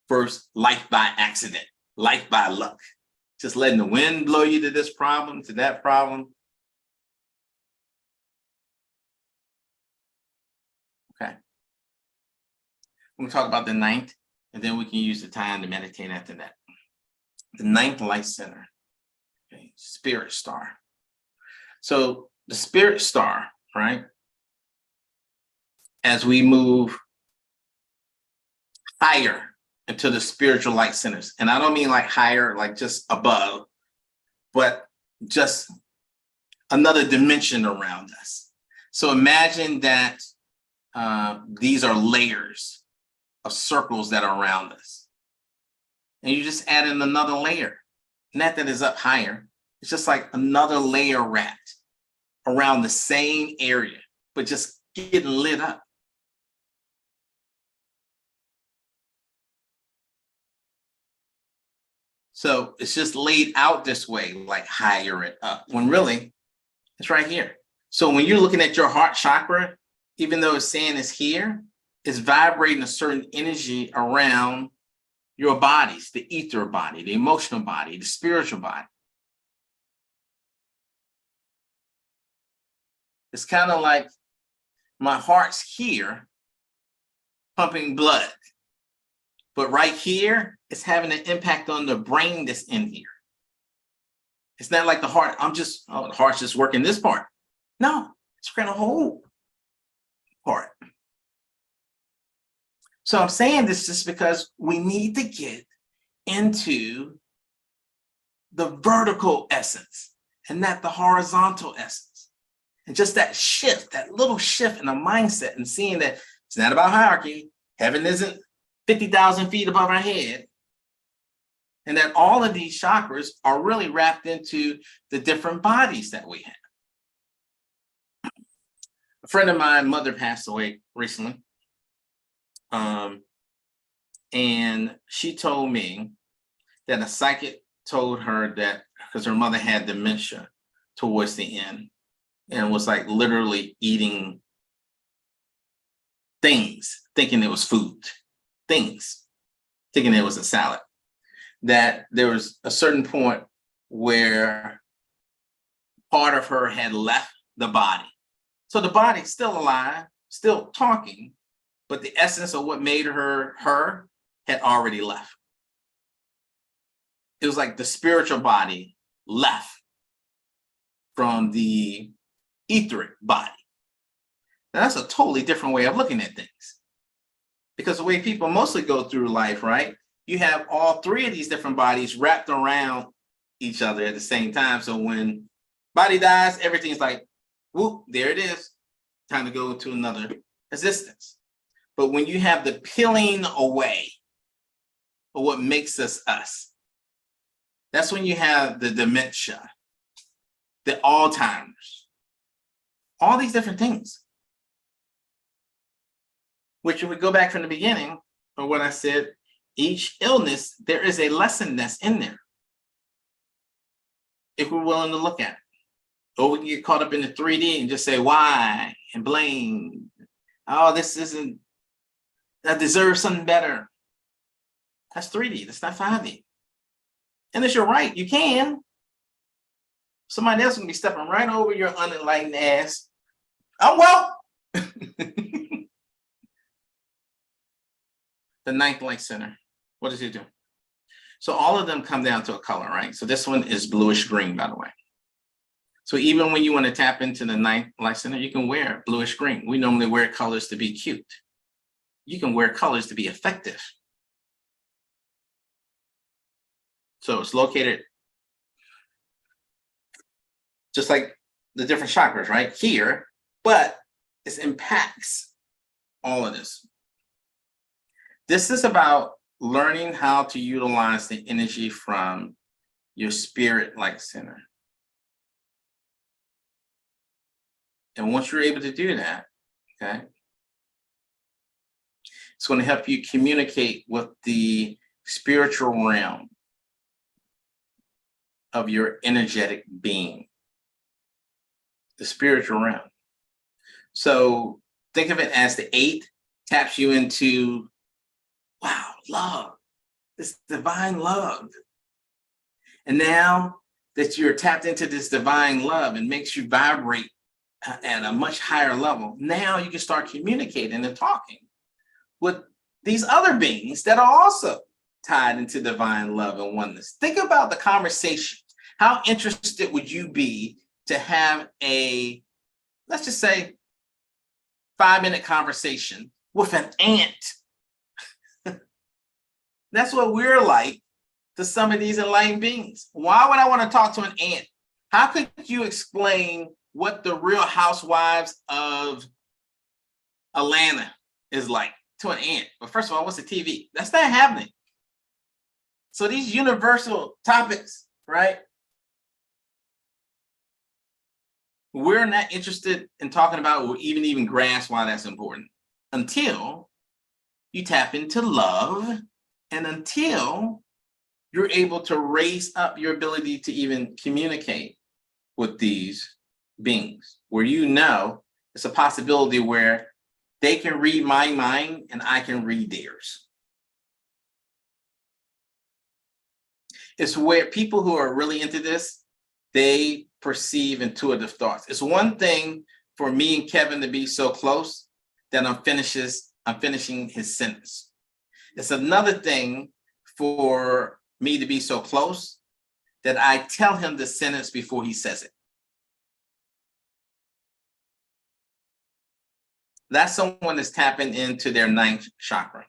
First, life by accident. Life by luck. Just letting the wind blow you to this problem, to that problem. Okay. We'll talk about the 9th, and then we can use the time to meditate after that. The 9th light center. Okay. Spirit star. So the spirit star, right? As we move higher into the spiritual light centers, and I don't mean like higher, like just above, but just another dimension around us. So imagine that these are layers of circles that are around us. And you just add in another layer. Not that is up higher. It's just like another layer wrapped around the same area, but just getting lit up. So it's just laid out this way, like higher it up, when really it's right here. So when you're looking at your heart chakra, even though it's saying it's here, it's vibrating a certain energy around your bodies, the ether body, the emotional body, the spiritual body. It's kind of like my heart's here pumping blood, but right here, it's having an impact on the brain that's in here. It's not like the heart, the heart's just working this part. No, it's working a whole part. So I'm saying this just because we need to get into the vertical essence and not the horizontal essence. And just that shift, that little shift in the mindset and seeing that it's not about hierarchy. Heaven isn't 50,000 feet above our head. And that all of these chakras are really wrapped into the different bodies that we have. A friend of mine, mother passed away recently. And she told me that a psychic told her that because her mother had dementia towards the end and was like literally eating things, thinking it was food, things, thinking it was a salad, that there was a certain point where part of her had left the body. So the body's still alive, still talking, but the essence of what made her had already left. It was like the spiritual body left from the etheric body. Now, that's a totally different way of looking at things. Because the way people mostly go through life, right? You have all three of these different bodies wrapped around each other at the same time. So when body dies, everything's like, whoop, there it is. Time to go to another existence. But when you have the peeling away of what makes us us, that's when you have the dementia, the Alzheimer's, all these different things. Which if we go back from the beginning, or what I said, each illness, there is a lesson that's in there. If we're willing to look at it. Or we can get caught up in the 3D and just say why and blame. Oh, this isn't, I deserve something better. That's 3D, that's not 5D. And if you're right, you can. Somebody else can be stepping right over your unenlightened ass. Oh, well. The ninth light center, what does it do? So all of them come down to a color, right? So this one is bluish green, by the way. So even when you want to tap into the ninth light center, you can wear bluish green. We normally wear colors to be cute. You can wear colors to be effective. So it's located just like the different chakras, right? Here, but it impacts all of this. This is about learning how to utilize the energy from your spirit light center. And once you're able to do that, okay, it's going to help you communicate with the spiritual realm of your energetic being, the spiritual realm. So think of it as the 8 taps you into, wow, love, this divine love. And now that you're tapped into this divine love and makes you vibrate at a much higher level, now you can start communicating and talking with these other beings that are also tied into divine love and oneness. Think about the conversation. How interested would you be to have a, let's just say, 5-minute conversation with an ant? That's what we're like to some of these enlightened beings. Why would I want to talk to an ant? How could you explain what the Real Housewives of Atlanta is like to an ant? But first of all, what's the TV? That's not happening. So these universal topics, right? We're not interested in talking about or even grasp why that's important until you tap into love and until you're able to raise up your ability to even communicate with these beings, where you know it's a possibility where they can read my mind and I can read theirs. It's where people who are really into this, they perceive intuitive thoughts. It's one thing for me and Kevin to be so close that I'm finishing his sentence. It's another thing for me to be so close that I tell him the sentence before he says it. That's someone that's tapping into their ninth chakra.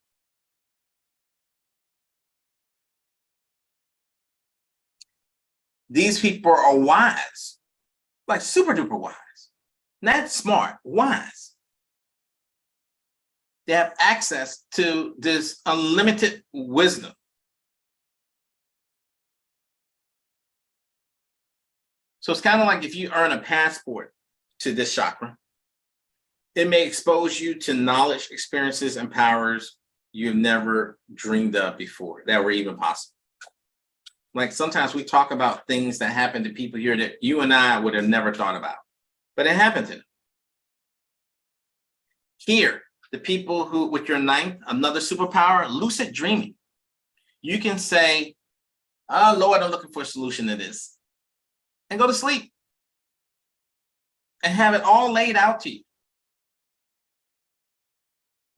These people are wise, like super duper wise, not smart, wise. They have access to this unlimited wisdom. So it's kind of like if you earn a passport to this chakra, it may expose you to knowledge, experiences, and powers you've never dreamed of before that were even possible. Like sometimes we talk about things that happen to people here that you and I would have never thought about, but it happened to them. Here, the people who, with your ninth, another superpower, lucid dreaming. You can say, oh, Lord, I'm looking for a solution to this. And go to sleep. And have it all laid out to you.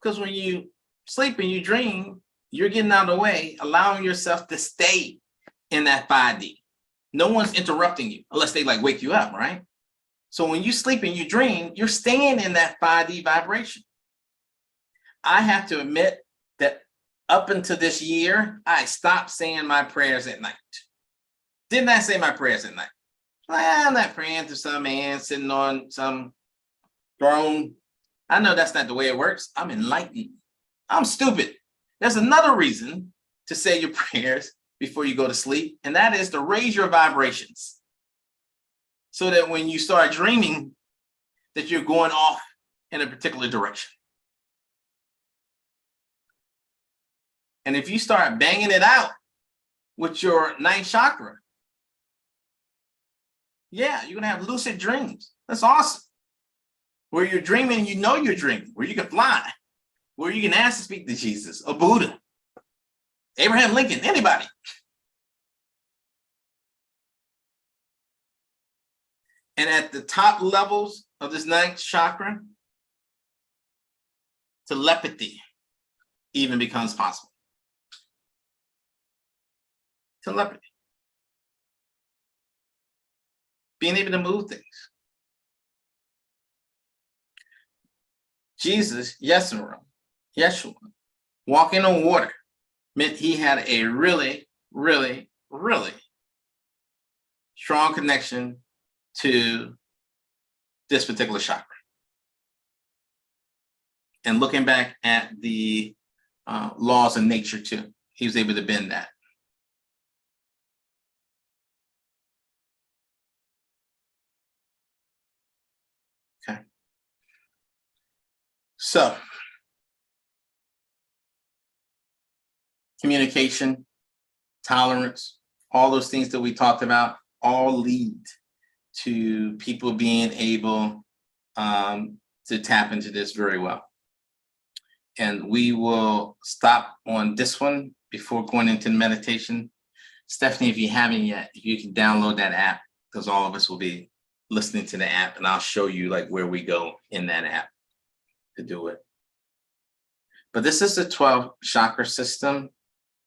Because when you sleep and you dream, you're getting out of the way, allowing yourself to stay in that 5D. No one's interrupting you unless they like wake you up, right? So when you sleep and you dream, you're staying in that 5D vibration. I have to admit that up until this year, I stopped saying my prayers at night. Did not say my prayers at night. I'm not praying to some man sitting on some throne. I know that's not the way it works. I'm enlightened. I'm stupid. There's another reason to say your prayers before you go to sleep, and that is to raise your vibrations so that when you start dreaming that you're going off in a particular direction. And if you start banging it out with your ninth chakra, yeah, you're gonna have lucid dreams. That's awesome. Where you're dreaming, you know you're dreaming, where you can fly, where you can ask to speak to Jesus or Buddha, Abraham Lincoln, anybody. And at the top levels of this ninth chakra, telepathy even becomes possible. Telepathy. Being able to move things. Jesus, Yeshua, walking on water meant he had a really, really, really strong connection to this particular chakra. And looking back at the laws of nature too, he was able to bend that. Okay. So, communication, tolerance, all those things that we talked about all lead to people being able to tap into this very well. And we will stop on this one before going into the meditation. Stephanie, if you haven't yet, if you can download that app, because all of us will be listening to the app, and I'll show you like where we go in that app to do it. But this is the 12 chakra system,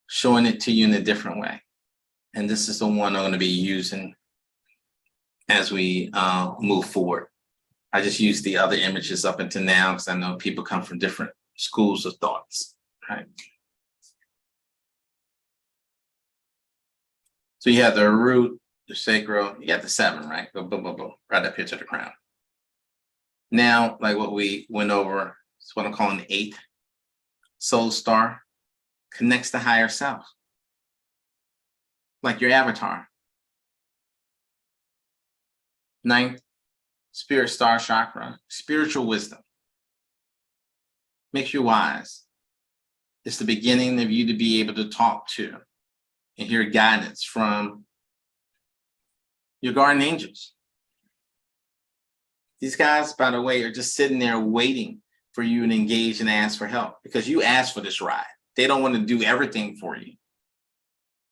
showing it to you in a different way. And this is the one I'm going to be using as we move forward. I just used the other images up until now because I know people come from different schools of thoughts, right? So you have the root, the sacral, you got the 7, right? Boom, boom, boom, boom, right up here to the crown. Now, like what we went over, it's what I'm calling the 8th soul star, connects to higher self, like your avatar. 9th, spirit star chakra, spiritual wisdom. Makes you wise. It's the beginning of you to be able to talk to and hear guidance from your guardian angels. These guys, by the way, are just sitting there waiting for you to engage and ask for help because you asked for this ride. They don't want to do everything for you.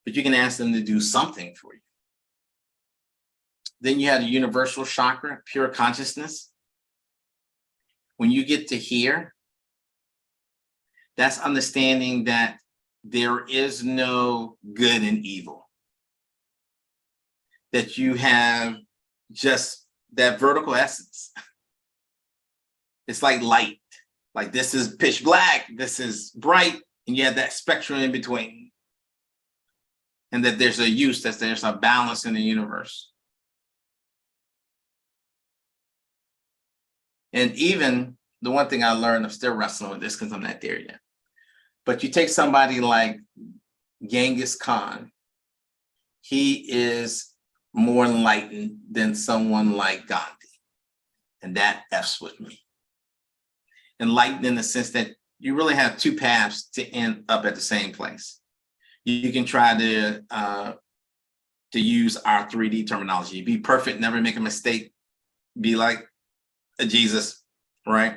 but you can ask them to do something for you. Then you have the universal chakra, pure consciousness. When you get to here, that's understanding that there is no good and evil. That you have just that vertical essence. It's like light. Like this is pitch black, this is bright, and you have that spectrum in between. And that there's a use, that there's a balance in the universe. And even the one thing I learned, I'm still wrestling with this because I'm not there yet. But you take somebody like Genghis Khan, he is more enlightened than someone like Gandhi. And that F's with me. Enlightened in the sense that you really have two paths to end up at the same place. You can try to use our 3D terminology, be perfect, never make a mistake, be like a Jesus, right?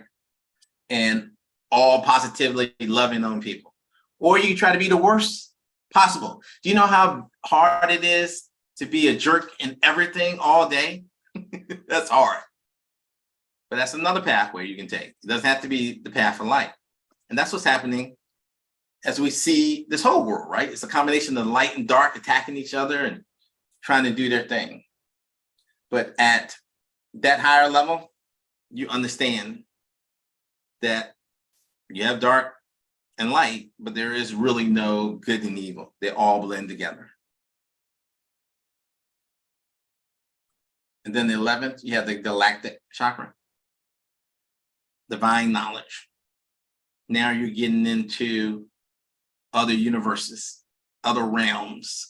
And all positively loving on people. Or you can try to be the worst possible. Do you know how hard it is to be a jerk in everything all day? That's hard. But that's another pathway you can take. It doesn't have to be the path of light. And that's what's happening as we see this whole world, right? It's a combination of light and dark attacking each other and trying to do their thing. But at that higher level, you understand that you have dark and light, but there is really no good and evil. They all blend together. And then the 11th, you have the galactic chakra. Divine knowledge. Now you're getting into other universes, other realms,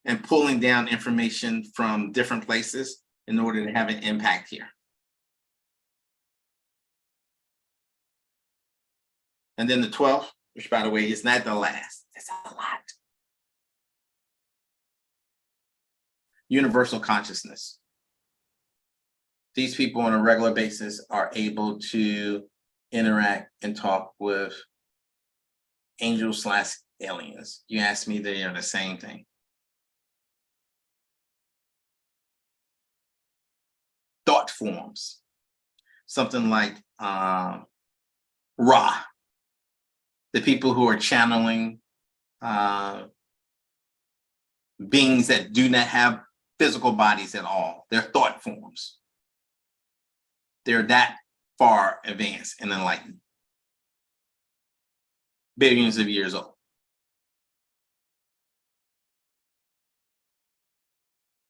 and pulling down information from different places in order to have an impact here. And then the 12th, which by the way is not the last, it's a lot. Universal consciousness. These people on a regular basis are able to interact and talk with angels/aliens. You ask me, they are the same thing. Thought forms. Something like Ra. The people who are channeling beings that do not have physical bodies at all. They're thought forms. They're that far advanced and enlightened. Billions of years old.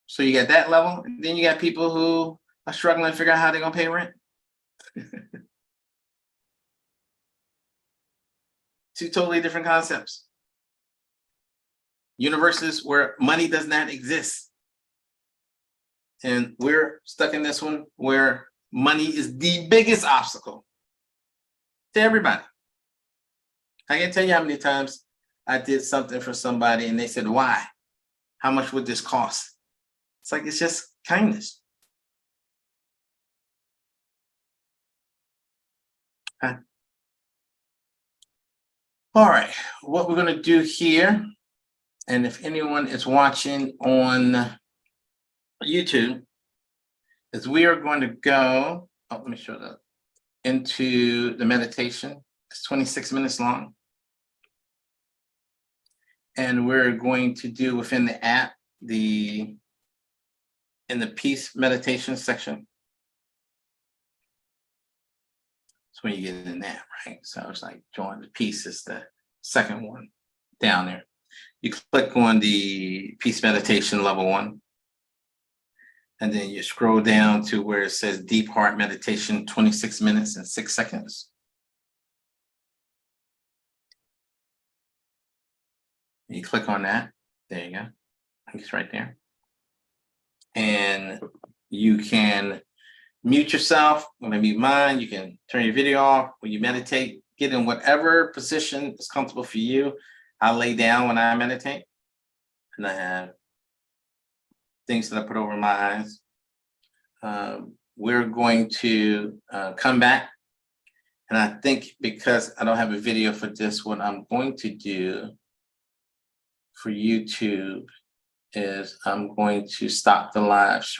So you got that level, and then you got people who are struggling to figure out how they're gonna pay rent. Two totally different concepts. Universes where money does not exist. And we're stuck in this one where money is the biggest obstacle to everybody. I can't tell you how many times I did something for somebody and they said, why? How much would this cost? It's like, it's just kindness. Okay. All right, what we're going to do here, and if anyone is watching on YouTube, is we are going to go, let me show that, into the meditation. It's 26 minutes long. And we're going to do within the app, in the peace meditation section. That's when you get in that, right? So it's like join the peace is the second one down there. You click on the peace meditation level 1. And then you scroll down to where it says deep heart meditation, 26 minutes and 6 seconds. You click on that. There you go. It's right there. And you can mute yourself. I'm going to mute mine. You can turn your video off. When you meditate, get in whatever position is comfortable for you. I lay down when I meditate. And I have things that I put over my eyes. We're going to come back And I think because I don't have a video for this, what I'm going to do for YouTube is I'm going to stop the live stream.